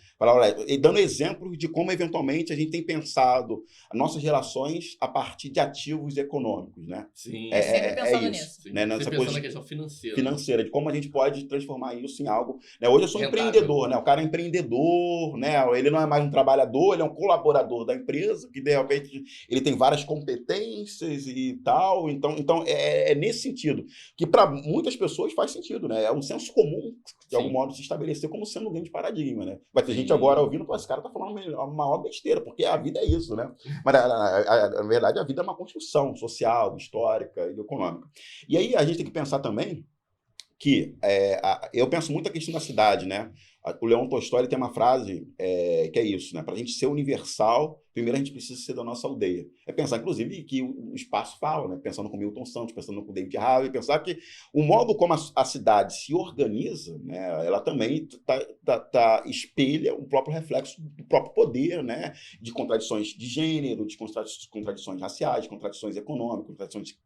E dando exemplos de como, eventualmente, a gente tem pensado as nossas relações a partir de ativos econômicos, né? Sim, sempre pensando nisso. Né? Você pensando na questão financeira. De como a gente pode transformar isso em algo, né? Hoje eu sou empreendedor, né? O cara é empreendedor, né? Ele não é mais um trabalhador, ele é um colaborador da empresa, que de repente ele tem várias competências e tal. Então é nesse sentido que para muitas pessoas faz sentido, né? É um senso comum, de algum modo, se estabelecer como sendo um grande paradigma, né? Vai ter gente agora ouvindo: pô, esse cara tá falando a maior besteira, porque a vida é isso, né? Mas na verdade a vida é uma construção social, histórica e econômica. E aí a gente tem que pensar também que eu penso muito a questão da cidade, né? O Leon Tolstói tem uma frase que é isso, né? Para a gente ser universal, primeiro a gente precisa ser da nossa aldeia. É pensar, inclusive, que o espaço fala, né? Pensando com Milton Santos, pensando com David Harvey, pensar que o modo como a cidade se organiza, né? Ela também espelha o próprio reflexo do próprio poder, né? De contradições de gênero, de contradições raciais, de contradições econômicas, contradições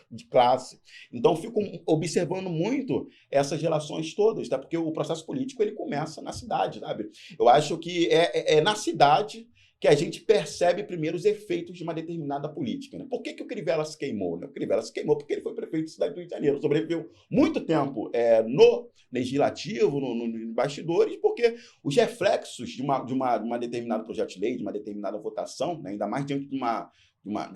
de classe. Então, eu fico observando muito essas relações todas, tá? Porque o processo político ele começa na cidade, sabe? Eu acho que é na cidade que a gente percebe primeiro os efeitos de uma determinada política, né? Por que o Crivella se queimou, né? O Crivella se queimou porque ele foi prefeito da cidade do Rio de Janeiro, sobreviveu muito tempo no legislativo, nos bastidores, porque os reflexos de uma determinado projeto de lei, de uma determinada votação, né? Ainda mais diante de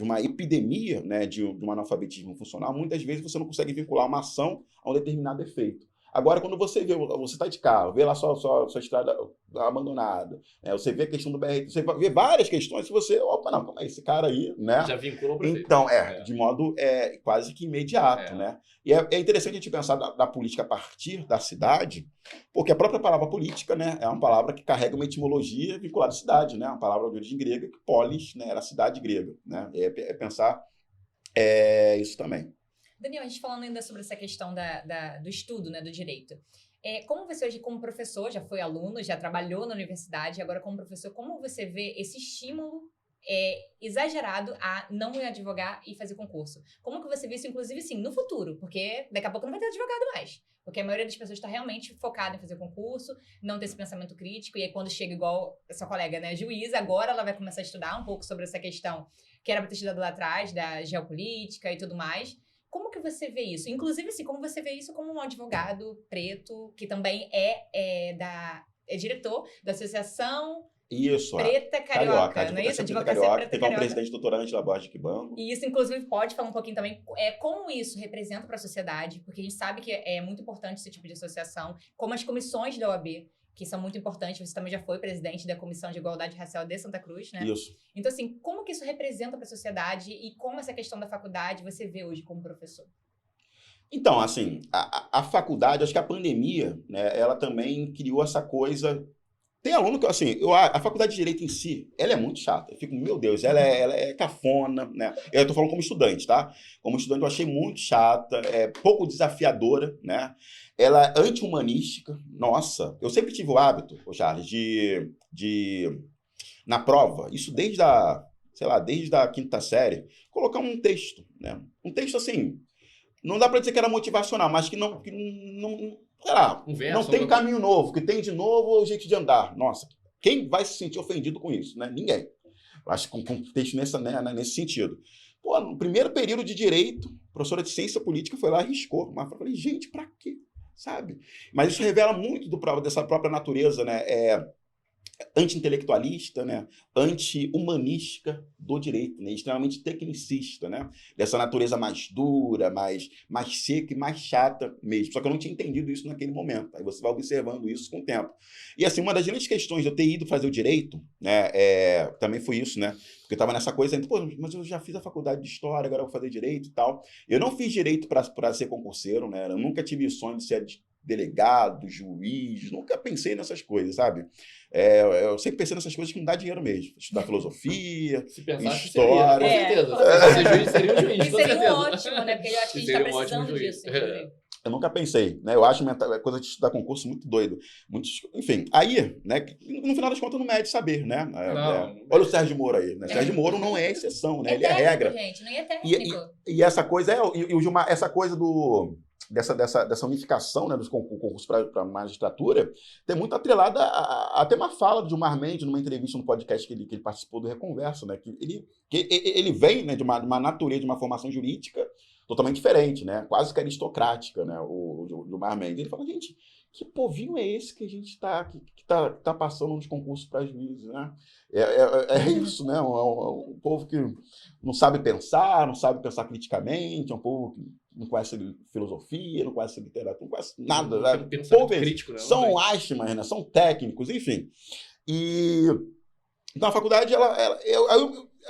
uma epidemia, né? de um analfabetismo funcional, muitas vezes você não consegue vincular uma ação a um determinado efeito. Agora, quando você está de carro, vê lá sua estrada abandonada, né? Você vê a questão do BRT, você vê várias questões, opa, não, como é esse cara aí, né? Já vinculou o prefeito. Então, de modo quase que imediato, né? E é interessante a gente pensar da política a partir da cidade, porque a própria palavra política, né, é uma palavra que carrega uma etimologia vinculada à cidade, né? Uma palavra de origem grega, que polis, né, era a cidade grega, né? Pensar isso também. Daniel, a gente falando ainda sobre essa questão do estudo, né, do direito. Como você hoje, como professor, já foi aluno, já trabalhou na universidade, agora como professor, como você vê esse estímulo exagerado a não advogar e fazer concurso? Como que você vê isso, inclusive, sim, no futuro? Porque daqui a pouco não vai ter advogado mais. Porque a maioria das pessoas está realmente focada em fazer concurso, não ter esse pensamento crítico, e aí quando chega igual a sua colega, né, juíza, agora ela vai começar a estudar um pouco sobre essa questão que era para ter estudado lá atrás, da geopolítica e tudo mais. Como que você vê isso? Inclusive, assim, como você vê isso como um advogado preto, que também é diretor da Associação Preta Carioca, não é isso? Advocacia Preta Carioca. Teve um presidente, doutora Ângela Borges de Quibango. E isso, inclusive, pode falar um pouquinho também como isso representa para a sociedade, porque a gente sabe que é muito importante esse tipo de associação, como as comissões da OAB, que são muito importantes. Você também já foi presidente da Comissão de Igualdade Racial de Santa Cruz, né? Isso. Então, assim, como que isso representa para a sociedade e como essa questão da faculdade você vê hoje como professor? Então, assim, a faculdade, acho que a pandemia, né, ela também criou essa coisa. Tem aluno que, assim, a faculdade de Direito em si, ela é muito chata. Eu fico, meu Deus, ela é cafona, né? Eu tô falando como estudante, tá? Como estudante eu achei muito chata, pouco desafiadora, né? Ela é anti-humanística. Nossa, eu sempre tive o hábito, Charles, na prova, isso desde a 5ª série, colocar um texto, né? Um texto, assim, não dá para dizer que era motivacional, mas que não sei lá, não tem um caminho novo, que tem de novo o jeito de andar. Nossa, quem vai se sentir ofendido com isso, né? Ninguém. Eu acho que com texto nesse sentido. Pô, no primeiro período de Direito, a professora de Ciência Política foi lá e arriscou. Mas eu falei, gente, pra quê? Sabe? Mas isso revela muito dessa própria natureza, né? Anti-intelectualista, né? Anti-humanística do direito, né? Extremamente tecnicista, né? Dessa natureza mais dura, mais seca e mais chata mesmo. Só que eu não tinha entendido isso naquele momento. Aí você vai observando isso com o tempo. E assim, uma das grandes questões de eu ter ido fazer o direito, né? Também foi isso, né? Porque eu estava nessa coisa, pô, mas eu já fiz a faculdade de História, agora eu vou fazer direito e tal. Eu não fiz direito para ser concurseiro, né? Eu nunca tive o sonho de ser delegado, juiz, nunca pensei nessas coisas, sabe? Eu sempre pensei nessas coisas que me dá dinheiro mesmo. Estudar filosofia, história. Com certeza. Ser juiz seria um juiz, e seria ótimo, né? Porque eu acho que a gente está precisando disso, inclusive. Eu nunca pensei, né? Eu acho coisa de estudar concurso muito doido. Enfim, aí, né? No final das contas, não mede saber, né? Olha o Sérgio Moro aí, né? Sérgio Moro não é exceção, né? Ele é regra. Gente, não é técnico. E essa coisa essa coisa dessa unificação, né, dos concursos para magistratura, tem muito atrelada até uma fala do Gilmar Mendes numa entrevista no podcast que ele participou do Reconversa, né, que ele vem, né, de uma natureza, de uma formação jurídica totalmente diferente, né, quase que aristocrática, né, o Gilmar Mendes. Ele fala, gente, que povinho é esse que a gente que tá passando nos concursos para juízes, né? É isso, né? Um povo que não sabe pensar criticamente, é um povo que não conhece filosofia, não conhece literatura, não conhece nada. Né? Crítico, né? São asmas, né? São técnicos, enfim. Então a faculdade,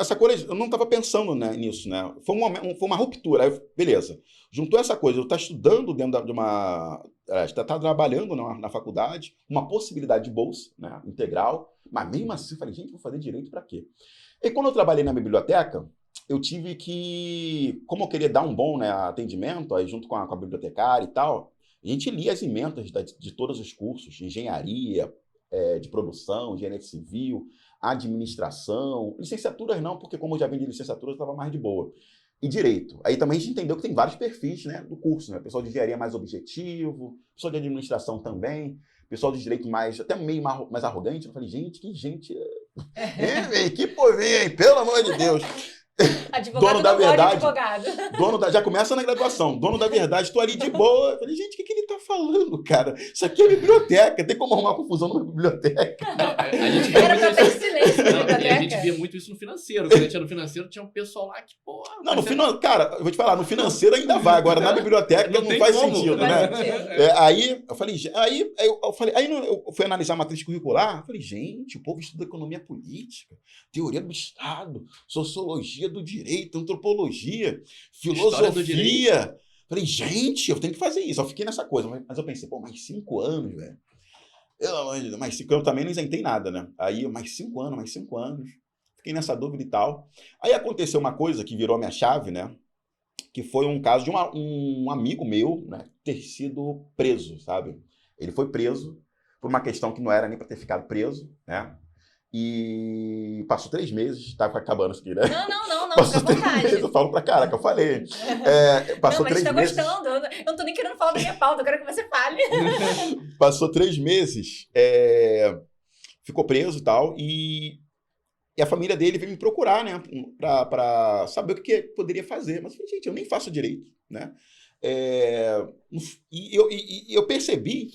essa coisa, eu não estava pensando, né, nisso, né? Foi uma ruptura. Aí, beleza. Juntou essa coisa, eu estou estudando dentro de uma... está trabalhando na faculdade, uma possibilidade de bolsa, né, integral, mas mesmo assim eu falei, gente, vou fazer direito para quê? E quando eu trabalhei na biblioteca, eu tive que, como eu queria dar um bom, né, atendimento, aí junto com a bibliotecária e tal, a gente lia as emendas de todos os cursos, de engenharia, de produção, engenharia civil, administração, licenciaturas não, porque como eu já vim de licenciatura, eu estava mais de boa. E direito. Aí também a gente entendeu que tem vários perfis, né, do curso, né? Pessoal de engenharia mais objetivo, pessoal de administração também, pessoal de direito até meio mais arrogante. Eu falei, gente, que gente... que povinho, hein? Pelo amor de Deus! Advogado dono da verdade, advogado. Já começa na graduação, dono da verdade, estou ali de boa. Eu falei, gente, o que ele tá falando, cara? Isso aqui é biblioteca, tem como arrumar confusão numa biblioteca? A gente era pra ter silêncio na biblioteca. E a gente via muito isso no financeiro. Quando a gente ia no financeiro, tinha um pessoal lá que, porra... Não, cara, eu vou te falar, no financeiro ainda vai. Agora, na biblioteca não faz sentido, né? Aí eu falei, eu fui analisar a matriz curricular, eu falei, gente, o povo estuda economia política, teoria do Estado, sociologia do direito, antropologia, filosofia. Falei, gente, eu tenho que fazer isso. Eu fiquei nessa coisa, mas eu pensei, pô, mais 5 anos, velho. Pelo amor de Deus, mais 5 anos também não isentei nada, né? Aí, mais 5 anos. Fiquei nessa dúvida e tal. Aí aconteceu uma coisa que virou a minha chave, né? Que foi um caso de um amigo meu, né, ter sido preso, sabe? Ele foi preso por uma questão que não era nem para ter ficado preso, né? E passou 3 meses, tá acabando isso aqui, né? Não, Passou fica à 3 vontade. meses, eu falo pra cara que eu falei. Passou não, mas 3 tá meses. gostando. Eu não tô nem querendo falar da minha pauta, eu quero que você fale. Passou 3 meses, ficou preso e tal, e a família dele veio me procurar, né, pra saber o que poderia fazer. Mas eu falei, gente, eu nem faço direito, né? E eu percebi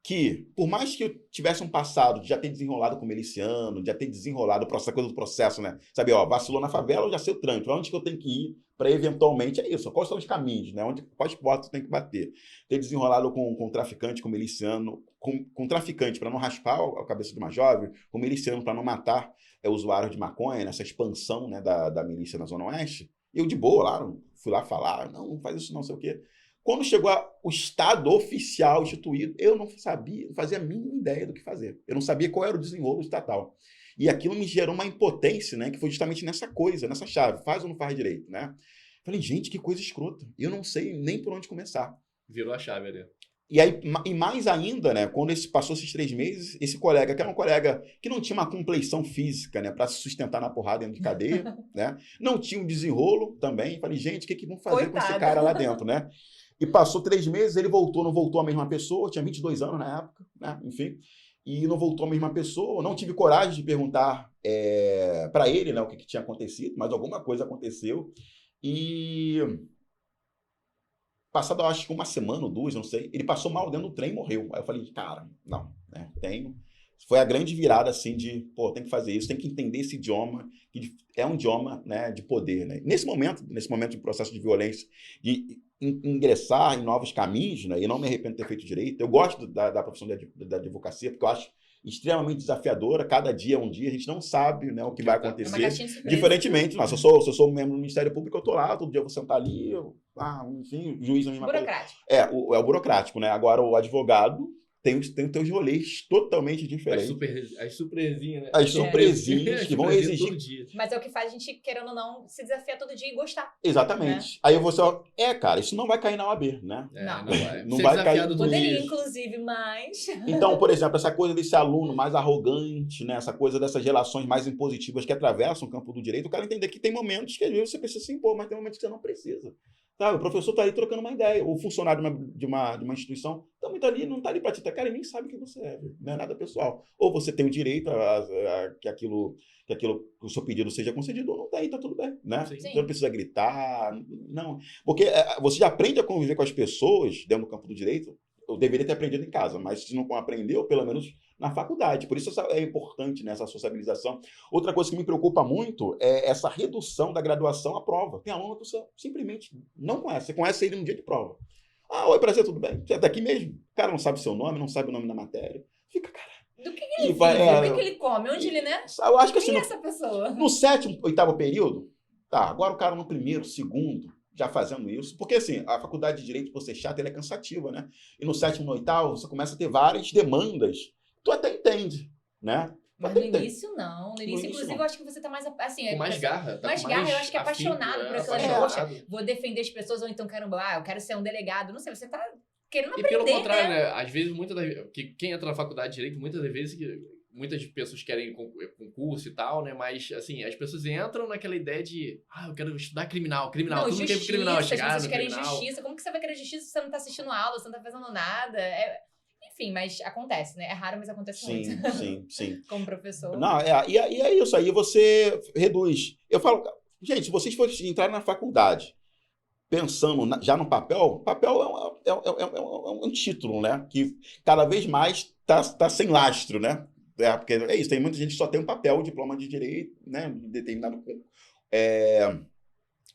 que, por mais que eu tivesse um passado de já ter desenrolado com miliciano, de já ter desenrolado essa coisa do processo, né? Sabe, vacilou na favela, eu já sei o trânsito, onde que eu tenho que ir para eventualmente, é isso, quais são os caminhos, né? Quais portas eu tenho que bater. Ter desenrolado com traficante, com miliciano, com traficante para não raspar a cabeça de uma jovem, com miliciano para não matar usuários de maconha, nessa expansão, né, da milícia na Zona Oeste. Eu de boa lá, fui lá falar, não faz isso não sei o quê. Quando chegou o Estado oficial instituído, eu não sabia, não fazia a mínima ideia do que fazer. Eu não sabia qual era o desenrolo estatal. E aquilo me gerou uma impotência, né? Que foi justamente nessa coisa, nessa chave. Faz ou não faz direito, né? Falei, gente, que coisa escrota. Eu não sei nem por onde começar. Virou a chave ali. E aí, e mais ainda, né? Quando passou esses 3 meses, esse colega, que era um colega que não tinha uma compleição física, né? Para se sustentar na porrada dentro de cadeia, né? Não tinha um desenrolo também. Falei, gente, o que vão fazer com esse cara lá dentro, né? E passou 3 meses, ele voltou, não voltou a mesma pessoa, tinha 22 anos na época, né? Enfim, e não voltou a mesma pessoa, não tive coragem de perguntar para ele, né, o que tinha acontecido, mas alguma coisa aconteceu, e passado, acho que 1 semana ou 2, não sei, ele passou mal dentro do trem e morreu. Aí eu falei, cara, não, né, foi a grande virada, assim, de, pô, tem que fazer isso, tem que entender esse idioma, que é um idioma, né, de poder, né? Nesse momento de processo de violência, de ingressar em novos caminhos, né, e não me arrependo de ter feito direito. Eu gosto da profissão da advocacia, porque eu acho extremamente desafiadora. Cada dia é um dia, a gente não sabe, né, o que vai acontecer. Diferentemente, se eu sou membro do Ministério Público, eu estou lá, todo dia eu vou sentar ali, enfim, o juiz... Burocrático. É o burocrático, né? Agora, o advogado tem os teus rolês totalmente diferentes. As surpresinhas, né? As surpresinhas que vão exigir... Todo dia. Mas é o que faz a gente, querendo ou não, se desafiar todo dia e gostar. Exatamente. Né? Aí você, cara, isso não vai cair na OAB, né? Não vai cair. Poderia, inclusive, mas... Então, por exemplo, essa coisa desse aluno mais arrogante, né? Essa coisa dessas relações mais impositivas que atravessam o campo do direito, o cara entender que tem momentos que às vezes você precisa se impor, mas tem momentos que você não precisa. Sabe? O professor está ali trocando uma ideia. O funcionário de uma instituição também está ali, não está ali para te atacar, ele nem sabe quem você é. Não é nada pessoal. Ou você tem o direito a que aquilo, o seu pedido seja concedido, ou não tem, está tudo bem. Né? Sim. Você não precisa gritar. Não. Porque você já aprende a conviver com as pessoas dentro do campo do direito. Eu deveria ter aprendido em casa, mas se não aprendeu, pelo menos na faculdade. Por isso é importante, né, essa sociabilização. Outra coisa que me preocupa muito é essa redução da graduação à prova. Tem aluno que você simplesmente não conhece. Você conhece ele no dia de prova. Oi, prazer, tudo bem? Você é daqui mesmo? O cara não sabe seu nome, não sabe o nome da matéria. Fica, cara... Do que ele vive? O que ele come? Onde ele, né? Eu acho que assim... Quem é essa pessoa? No 7º, 8º período, agora o cara no 1º, 2º... já fazendo isso, porque assim, a faculdade de Direito, por ser chata, ela é cansativa, né? E no 7º, no 8º, você começa a ter várias demandas, tu até entende, né? Mas no início, não. No início, inclusive, eu acho que você tá mais, assim... Com mais garra. Mais garra, eu acho que é apaixonado por aquilo. Poxa, vou defender as pessoas, ou então, eu quero ser um delegado. Não sei, você tá querendo aprender, e pelo contrário, né? Às vezes, quem entra na faculdade de Direito, muitas das vezes... Muitas pessoas querem concurso e tal, né? Mas, assim, as pessoas entram naquela ideia de... eu quero estudar criminal. Não, tudo justiça, tem criminal. As pessoas querem justiça. Como que você vai querer justiça se você não tá assistindo aula, você não tá fazendo nada? Enfim, mas acontece, né? É raro, mas acontece muito. Sim. Como professor. Não, e é isso. Aí você reduz. Eu falo, gente, se vocês forem entrar na faculdade pensando já no papel é um título, né? Que cada vez mais tá sem lastro, né? Porque é isso, tem muita gente que só tem um papel, diploma de direito, né, determinado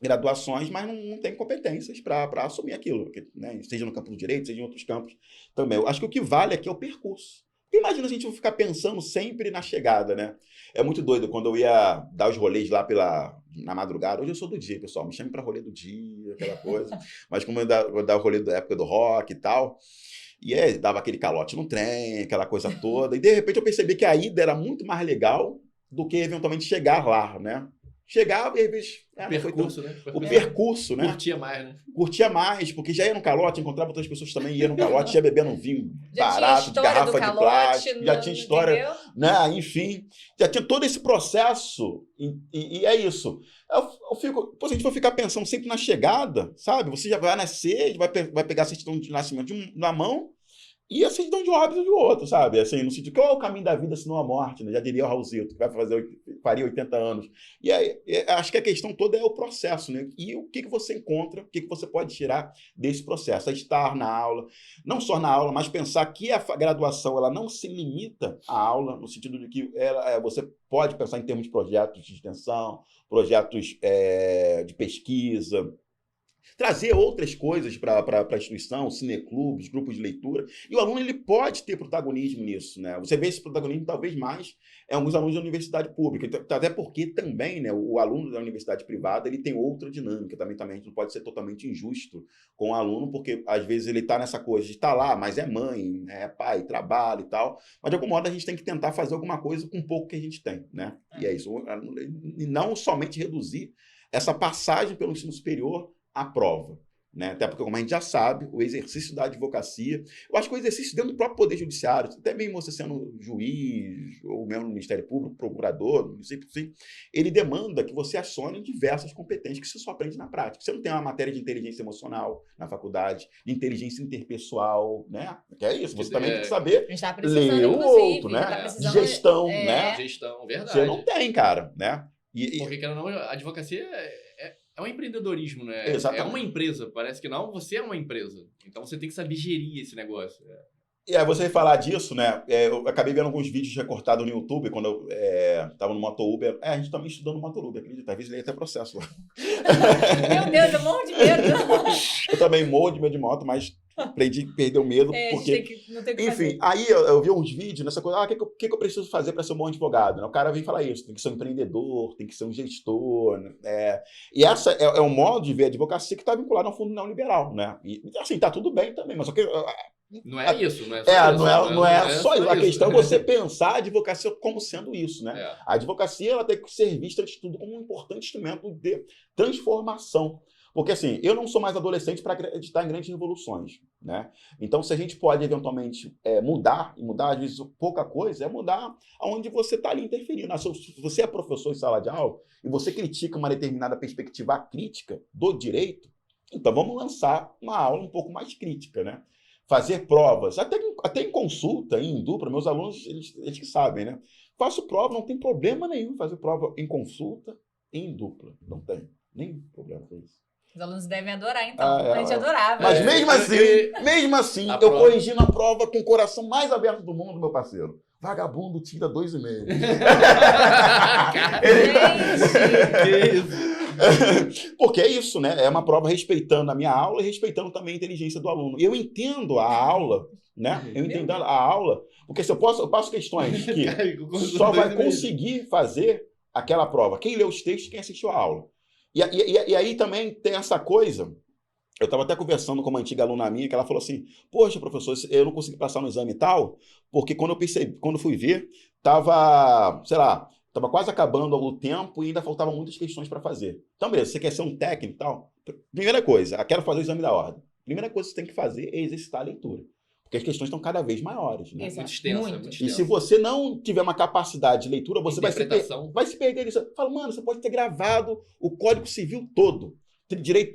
graduações, mas não tem competências para assumir aquilo, né, seja no campo do direito, seja em outros campos também. Eu acho que o que vale aqui é o percurso. Porque imagina a gente ficar pensando sempre na chegada, né? É muito doido, quando eu ia dar os rolês lá na madrugada, hoje eu sou do dia, pessoal, me chame para rolê do dia, aquela coisa, mas como eu dar o rolê da época do rock e tal, e dava aquele calote no trem, aquela coisa toda, e de repente eu percebi que a ida era muito mais legal do que eventualmente chegar lá, né? Chegava e às vezes... O percurso, né? Curtia mais, né? Curtia mais, porque já ia no calote, encontrava outras pessoas que também iam no calote, ia bebendo um vinho barato, de garrafa de plástico, já tinha história, entendeu? Né? Enfim, já tinha todo esse processo, e é isso. Se a gente for ficar pensando sempre na chegada, sabe? Você já vai nascer, vai pegar a certidão de nascimento na mão, e a certidão de óbito de outro, sabe? Assim, no sentido, qual é o caminho da vida senão a morte, né? Já diria o Raulzito, que faria 80 anos. E aí, acho que a questão toda é o processo, né? E o que você encontra, o que você pode tirar desse processo? É estar na aula, não só na aula, mas pensar que a graduação ela não se limita à aula, no sentido de que você pode pensar em termos de projetos de extensão, projetos de pesquisa, trazer outras coisas para a instituição, cineclubes, grupos de leitura, e o aluno ele pode ter protagonismo nisso, né? Você vê esse protagonismo talvez mais em alguns alunos da universidade pública, até porque também, né, o aluno da universidade privada ele tem outra dinâmica, também a gente não pode ser totalmente injusto com o aluno, porque às vezes ele está nessa coisa de estar lá, mas é mãe, é pai, trabalho e tal, mas de algum modo a gente tem que tentar fazer alguma coisa com o pouco que a gente tem, né? E é isso, e não somente reduzir essa passagem pelo ensino superior à prova, né? Até porque, como a gente já sabe, o exercício da advocacia, eu acho que o exercício dentro do próprio Poder Judiciário, até mesmo você sendo juiz, ou mesmo no Ministério Público, procurador, não sei, ele demanda que você acione diversas competências que você só aprende na prática. Você não tem uma matéria de inteligência emocional na faculdade, de inteligência interpessoal, né? Que é isso, você também tem que saber ler o outro, né? De gestão, né? Gestão, verdade. Você não tem, cara, né? Porque, querendo ou não, a advocacia é um empreendedorismo, né? Exatamente. É uma empresa, parece que não, você é uma empresa. Então você tem que saber gerir esse negócio. E aí você falar disso, né? Eu acabei vendo alguns vídeos recortados no YouTube quando eu estava no Moto Uber. A gente também estudou no Moto Uber, acredita? Às vezes ele até processo lá. Meu Deus, eu morro de medo. Eu também morro de medo de moto, mas aprendi a perder o medo. Porque... não tem que Enfim, fazer. aí eu vi uns vídeos nessa coisa, o que eu preciso fazer para ser um bom advogado? O cara vem falar isso, tem que ser um empreendedor, tem que ser um gestor, né? E essa é um modo de ver a advocacia que está vinculado ao fundo neoliberal, né? E assim, tá tudo bem também, mas só que... Não é isso, não é só isso. Não é só isso. A questão é você pensar a advocacia como sendo isso, né? A advocacia ela tem que ser vista de tudo como um importante instrumento de transformação. Porque, assim, eu não sou mais adolescente para acreditar em grandes revoluções, né? Então, se a gente pode, eventualmente, mudar, às vezes, pouca coisa, é mudar aonde você está ali interferindo. Se você é professor em sala de aula e você critica uma determinada perspectiva crítica do direito, então vamos lançar uma aula um pouco mais crítica, né? Fazer provas, até em consulta, em dupla, meus alunos, eles que sabem, né? Faço prova, não tem problema nenhum fazer prova em consulta e em dupla. Não tem nenhum problema com isso. Os alunos devem adorar, então. A gente adorava. Mas mesmo assim, eu corrigi na prova com o coração mais aberto do mundo, meu parceiro. Vagabundo tira 2,5. Que isso? Porque é isso, né? É uma prova respeitando a minha aula e respeitando também a inteligência do aluno. Eu entendo a aula, né? Eu entendo a aula, porque se eu passo questões que só vai conseguir fazer aquela prova quem lê os textos, quem assistiu a aula. E aí também tem essa coisa, eu estava até conversando com uma antiga aluna minha, que ela falou assim, poxa, professor, eu não consegui passar no exame e tal, porque quando fui ver, estava quase acabando o tempo e ainda faltavam muitas questões para fazer. Então, beleza, você quer ser um técnico e tal? Primeira coisa, quero fazer o exame da ordem. Primeira coisa que você tem que fazer é exercitar a leitura. Porque as questões estão cada vez maiores. Né? Muito extensa. E se você não tiver uma capacidade de leitura, você vai se perder. Você fala, mano, você pode ter gravado o Código Civil todo.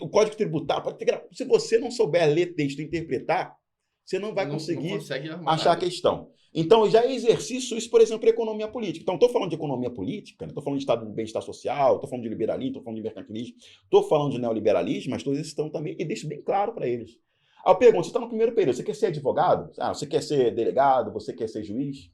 O Código Tributário, pode ter gravado. Se você não souber ler texto e interpretar, você não vai conseguir achar a questão. Então, eu já exercício isso, por exemplo, para economia política. Então, estou falando de economia política, estou falando de estado do bem-estar social, estou falando de liberalismo, estou falando de mercantilismo, estou falando de neoliberalismo, mas todos esses estão também, e deixo bem claro para eles. Aí eu pergunto, você está no primeiro período, você quer ser advogado? Você quer ser delegado? Você quer ser juiz?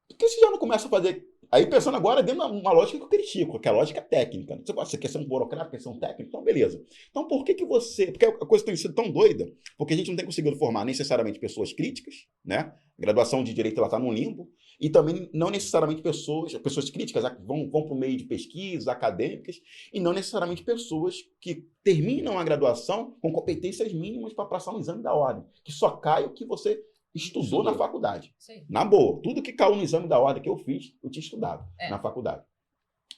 Por que você já não começa a fazer... Aí pensando agora dentro de uma lógica que eu critico, que é a lógica técnica. Você quer ser um burocrata, quer ser um técnico? Então, beleza. Então, por que você... Porque a coisa tem sido tão doida, porque a gente não tem conseguido formar necessariamente pessoas críticas, né? A graduação de Direito está no limbo, e também não necessariamente pessoas críticas vão para o meio de pesquisas acadêmicas, e não necessariamente pessoas que terminam a graduação com competências mínimas para passar um exame da ordem, que só cai o que você estudou na faculdade. Sim. Na boa. Tudo que caiu no exame da ordem que eu fiz, eu tinha estudado na faculdade.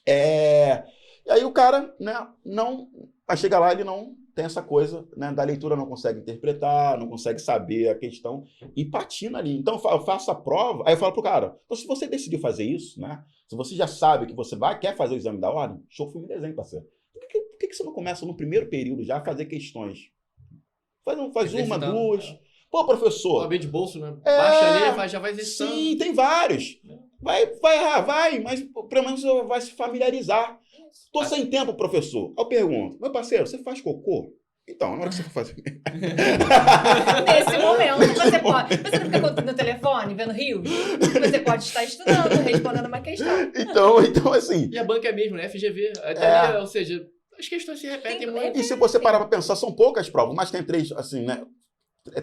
E aí o cara, né, vai chegar lá, ele não tem essa coisa, né, da leitura, não consegue interpretar, não consegue saber a questão e patina ali. Então eu faço a prova, aí eu falo pro cara, então se você decidiu fazer isso, né, se você já sabe que você quer fazer o exame da ordem, show, filme e desenho, parceiro. Por que você não começa no primeiro período já a fazer questões? Faz uma, duas... Pô, professor... OAB de bolso, né? Baixa ali, já vai exercitando. Sim, tem vários. Vai, mas pelo menos você vai se familiarizar. Tô sem tempo, professor. Eu pergunto, meu parceiro, você faz cocô? Então, na hora que você for fazer... Nesse momento, você pode... Você não fica no telefone, vendo rios? Você pode estar estudando, respondendo uma questão. Então assim... E a banca é mesmo, né? FGV. Até, ou seja, as questões se repetem muito. E se você parar para pensar, são poucas provas, mas tem 3, assim, né?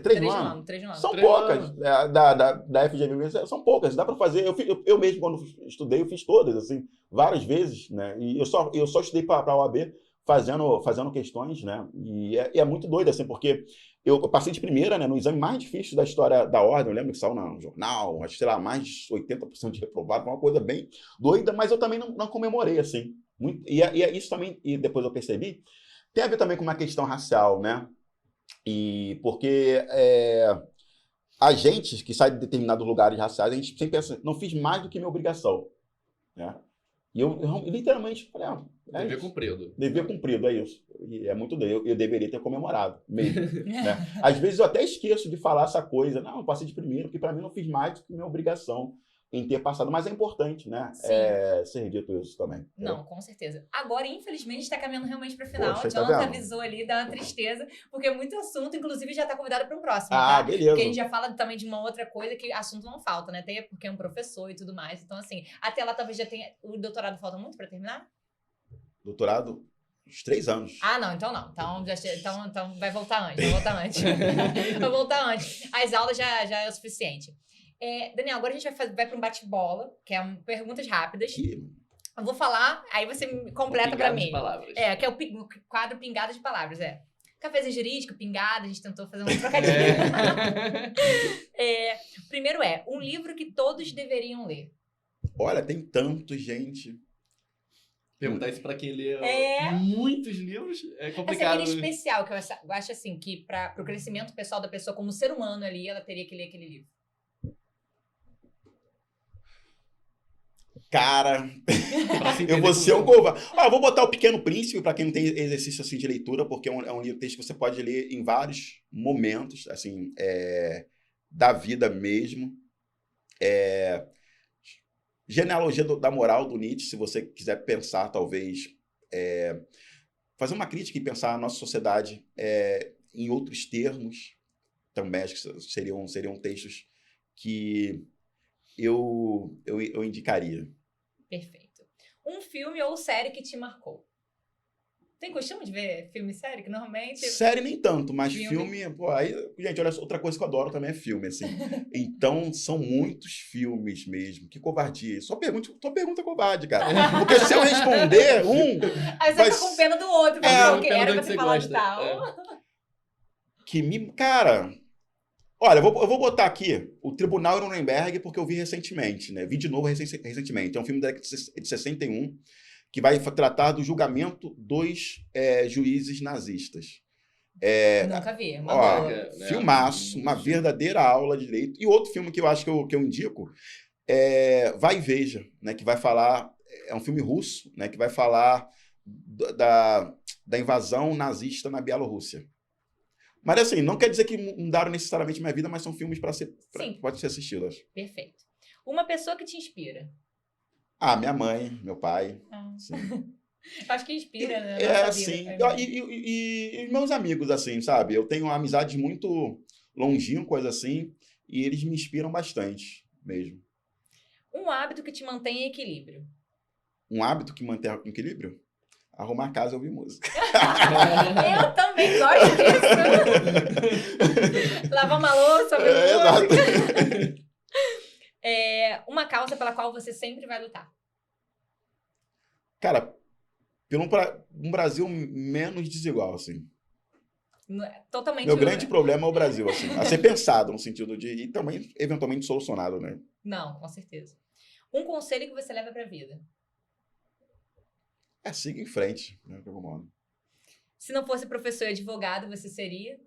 3 no ano? 3 no ano. São poucas. Da FGV, são poucas. Dá para fazer. Eu mesmo, quando estudei, eu fiz todas, assim, várias vezes, né? E eu só estudei para a OAB fazendo questões, né? E é muito doido, assim, porque eu passei de primeira, né? No exame mais difícil da história da ordem. Eu lembro que saiu no jornal, acho que, sei lá, mais de 80% de reprovado, uma coisa bem doida, mas eu também não comemorei, assim. E isso também, e depois eu percebi, tem a ver também com uma questão racial, né? E porque a gente que sai de determinados lugares raciais, a gente sempre pensa, não fiz mais do que minha obrigação, né? E eu literalmente falei, dever cumprido. Dever cumprido, é isso. E é muito doido. Eu deveria ter comemorado mesmo. Né? Às vezes eu até esqueço de falar essa coisa, não, eu passei de primeiro, porque para mim não fiz mais do que minha obrigação em ter passado, mas é importante, né? Ser dito isso também. Não, com certeza. Agora, infelizmente, está caminhando realmente para o final. Poxa, A Jonathan avisou ali, dá uma tristeza, porque é muito assunto, inclusive já está convidado para o próximo, tá? Beleza. Porque a gente já fala também de uma outra coisa que assunto não falta, né? Tem porque é um professor e tudo mais. Então, assim, até lá talvez já tenha... O doutorado falta muito para terminar? Doutorado? Uns 3 anos. Não, então não. Então vai voltar antes. Vai voltar antes. As aulas já é o suficiente. Daniel, agora a gente vai para um bate-bola, que é perguntas rápidas. Eu vou falar, aí você me completa para mim. Palavras. Que é o quadro Pingada de Palavras, Cafezinho jurídico, pingada, a gente tentou fazer um trocadilho. Primeiro um livro que todos deveriam ler. Olha, tem tanto, gente. Perguntar isso pra quem lê muitos livros é complicado. Essa é aquele especial que eu acho assim, que para o crescimento pessoal da pessoa como ser humano ali, ela teria que ler aquele livro. Cara, eu vou ser um covarde. Vou botar O Pequeno Príncipe, para quem não tem exercício assim de leitura, porque é um livro texto que você pode ler em vários momentos, assim, da vida mesmo. Genealogia da Moral, do Nietzsche, se você quiser pensar, talvez, fazer uma crítica e pensar a nossa sociedade em outros termos, também acho que seriam textos que eu indicaria. Perfeito. Um filme ou série que te marcou? Tem costume de ver filme e série? Que normalmente... Série nem tanto, mas filme... aí, gente, olha, outra coisa que eu adoro também é filme, assim. Então, são muitos filmes mesmo. Que covardia. Só pergunta covarde, cara. Porque se eu responder aí você fica com pena do outro. Porque era pra você falar de tal. Cara... Olha, eu vou botar aqui o Tribunal de Nuremberg, porque eu vi recentemente, né? Vi de novo recentemente. É um filme de 61, que vai tratar do julgamento dos juízes nazistas. Nunca vi. Filmaço, uma verdadeira aula de direito. E outro filme que eu acho que eu indico Vai e Veja, né? Que vai falar... É um filme russo, né? Que vai falar da invasão nazista na Bielorrússia. Mas assim, não quer dizer que mudaram necessariamente minha vida, mas são filmes pode ser assistidos. Perfeito. Uma pessoa que te inspira? Minha mãe, meu pai. Acho que inspira, né? Sim. E meus amigos, assim, sabe? Eu tenho amizades muito longínquas, assim, e eles me inspiram bastante, mesmo. Um hábito que te mantém em equilíbrio. Um hábito que mantém em equilíbrio? Arrumar a casa e ouvir música. Eu também gosto disso. Lavar uma louça, ouvir música. Uma causa pela qual você sempre vai lutar. Cara, pelo um Brasil menos desigual, assim. Totalmente. Meu grande problema é o Brasil, assim. A ser pensado no sentido de... E também, eventualmente, solucionado, né? Não, com certeza. Um conselho que você leva pra vida. Siga em frente, né? De algum modo. Se não fosse professor e advogado, você seria?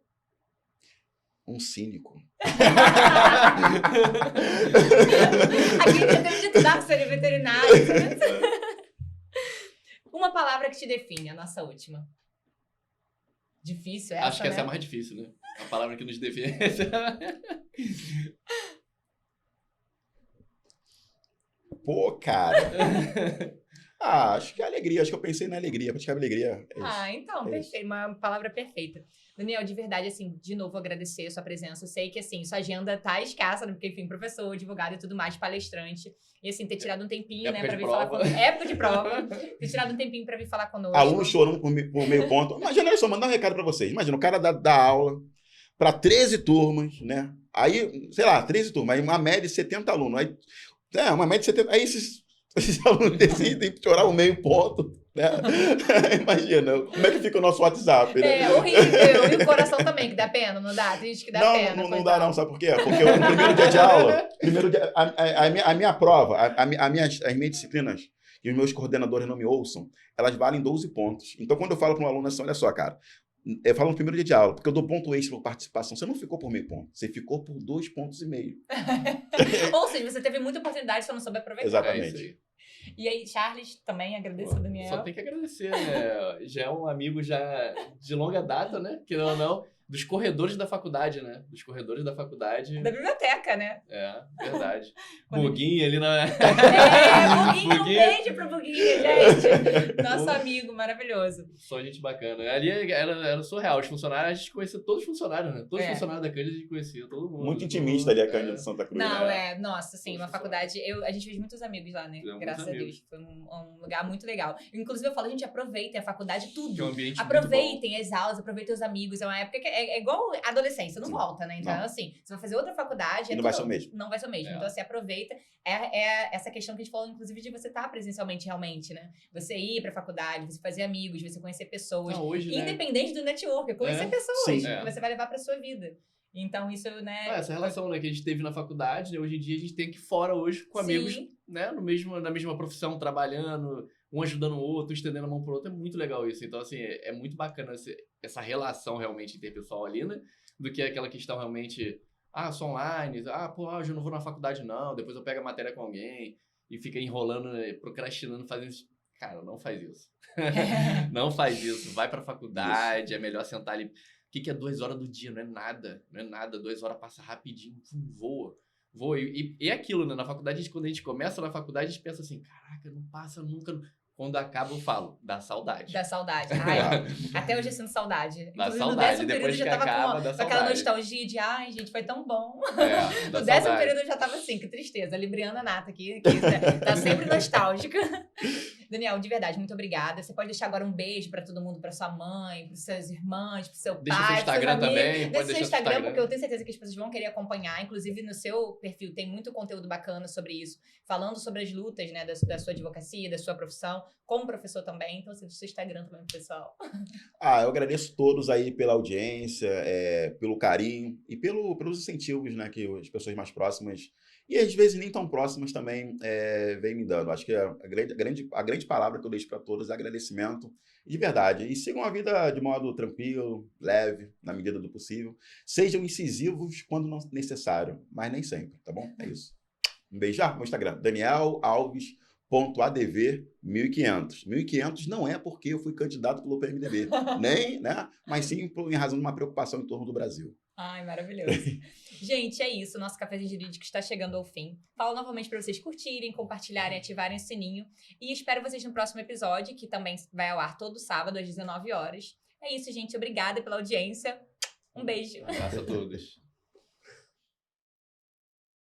Um cínico. Aqui já teve de estudar que seria veterinário. Uma palavra que te define, a nossa última. Difícil essa, Acho que essa né? é a mais difícil, né? A palavra que nos define. Pô, cara. Acho que é alegria. Acho que eu pensei na alegria. Praticar alegria. Então, perfeito. Uma palavra perfeita. Daniel, de verdade, assim, de novo agradecer a sua presença. Eu sei que, assim, sua agenda tá escassa, né? Porque, enfim, professor, advogado e tudo mais, palestrante. E, assim, ter tirado um tempinho, né, pra vir falar conosco. Época de prova. Ter tirado um tempinho pra vir falar conosco. Alunos chorando por meio ponto. Imagina só, mandar um recado pra vocês. Imagina, o cara dá aula pra 13 turmas, né? Aí, sei lá, 13 turmas. Aí uma média de 70 alunos. Aí, uma média de 70... Aí esses alunos decidem chorar um meio ponto, né? Imagina, como é que fica o nosso WhatsApp, né? É horrível. E o coração também, que dá pena, não dá? Tem gente que dá pena. Não dá não, sabe por quê? Porque no primeiro dia de aula, a minha prova, as minhas disciplinas, e os meus coordenadores não me ouçam, elas valem 12 pontos. Então, quando eu falo para um aluno assim, olha só, cara, eu falo no primeiro dia de aula, porque eu dou ponto extra por participação. Você não ficou por meio ponto, você ficou por 2,5 pontos. Ou seja, você teve muita oportunidade, só não soube aproveitar. Exatamente. E aí, Charles, também agradeço ao Daniel. Só tem que agradecer, né? Já é um amigo já de longa data, né? Que não, dos corredores da faculdade, né? Dos corredores da faculdade. Da biblioteca, né? É, verdade. Buguinho ali na... Buguinho, um beijo pro Buguinho, gente. Nosso amigo maravilhoso. Só gente bacana. Ali era surreal. Os funcionários, a gente conhecia todos os funcionários, né? Todos os funcionários da Cândida a gente conhecia, todo mundo. Muito intimista ali a Cândida de Santa Cruz. Não, nossa, sim, uma faculdade... A gente fez muitos amigos lá, né? Graças a Deus. Foi um lugar muito legal. Inclusive, eu falo, gente, aproveitem a faculdade, tudo. Que é um ambiente aproveitem as aulas, aproveitem os amigos. É uma época que é igual a adolescência, não volta, né? Então, assim, você vai fazer outra faculdade... Não vai ser o mesmo. Não vai ser o mesmo. Então, assim, aproveita. É essa questão que a gente falou, inclusive, de você estar presencialmente, realmente, né? Você ir pra faculdade, você fazer amigos, você conhecer pessoas. Hoje, independente do network, conhecer pessoas que você vai levar pra sua vida. Então, isso, né... essa relação, né, que a gente teve na faculdade, né? Hoje em dia, a gente tem aqui fora hoje com amigos, né? Na mesma profissão, trabalhando, um ajudando o outro, estendendo a mão pro outro. É muito legal isso. Então, assim, é muito bacana essa relação realmente interpessoal ali, né? Do que aquela questão realmente... sou online, hoje eu não vou na faculdade não, depois eu pego a matéria com alguém e fica enrolando, procrastinando, fazendo isso. Cara, não faz isso. Não faz isso. Vai pra faculdade, é melhor sentar ali. O que é 2 horas do dia? Não é nada. 2 horas passa rapidinho, voa. E é aquilo, né? Na faculdade, quando a gente começa na faculdade, a gente pensa assim, caraca, não passa nunca... Quando acaba, eu falo, dá saudade. Dá saudade. Até hoje eu sinto saudade. Dá Inclusive, saudade. No 10º período eu já tava com aquela nostalgia de, gente, foi tão bom. No 10º período eu já tava assim, que tristeza. A Libriana Nata aqui tá sempre nostálgica. Daniel, de verdade, muito obrigada. Você pode deixar agora um beijo pra todo mundo, pra sua mãe, pros seus irmãos, pro seu pai, Deixa seu Instagram também. Deixa seu Instagram, porque eu tenho certeza que as pessoas vão querer acompanhar. Inclusive, no seu perfil tem muito conteúdo bacana sobre isso, falando sobre as lutas, né, da sua advocacia, da sua profissão, como professor também. Então, você deixa o seu Instagram também pro pessoal. Eu agradeço todos aí pela audiência, pelo carinho e pelos incentivos, né, que as pessoas mais próximas e às vezes nem tão próximas também vêm me dando. Acho que a grande palavra que eu deixo para todos é agradecimento de verdade. E sigam a vida de modo tranquilo, leve, na medida do possível. Sejam incisivos quando não necessário, mas nem sempre, tá bom? É isso. Um beijo. Meu Instagram, DanielAlves.adv 1500. 1500 não é porque eu fui candidato pelo PMDB, nem, né? Mas sim em razão de uma preocupação em torno do Brasil. Ai, maravilhoso. Gente, é isso. O nosso Cafézinho Jurídico está chegando ao fim. Falo novamente para vocês curtirem, compartilharem, ativarem o sininho. E espero vocês no próximo episódio, que também vai ao ar todo sábado, às 19 horas. É isso, gente. Obrigada pela audiência. Um beijo. Um abraço a todos.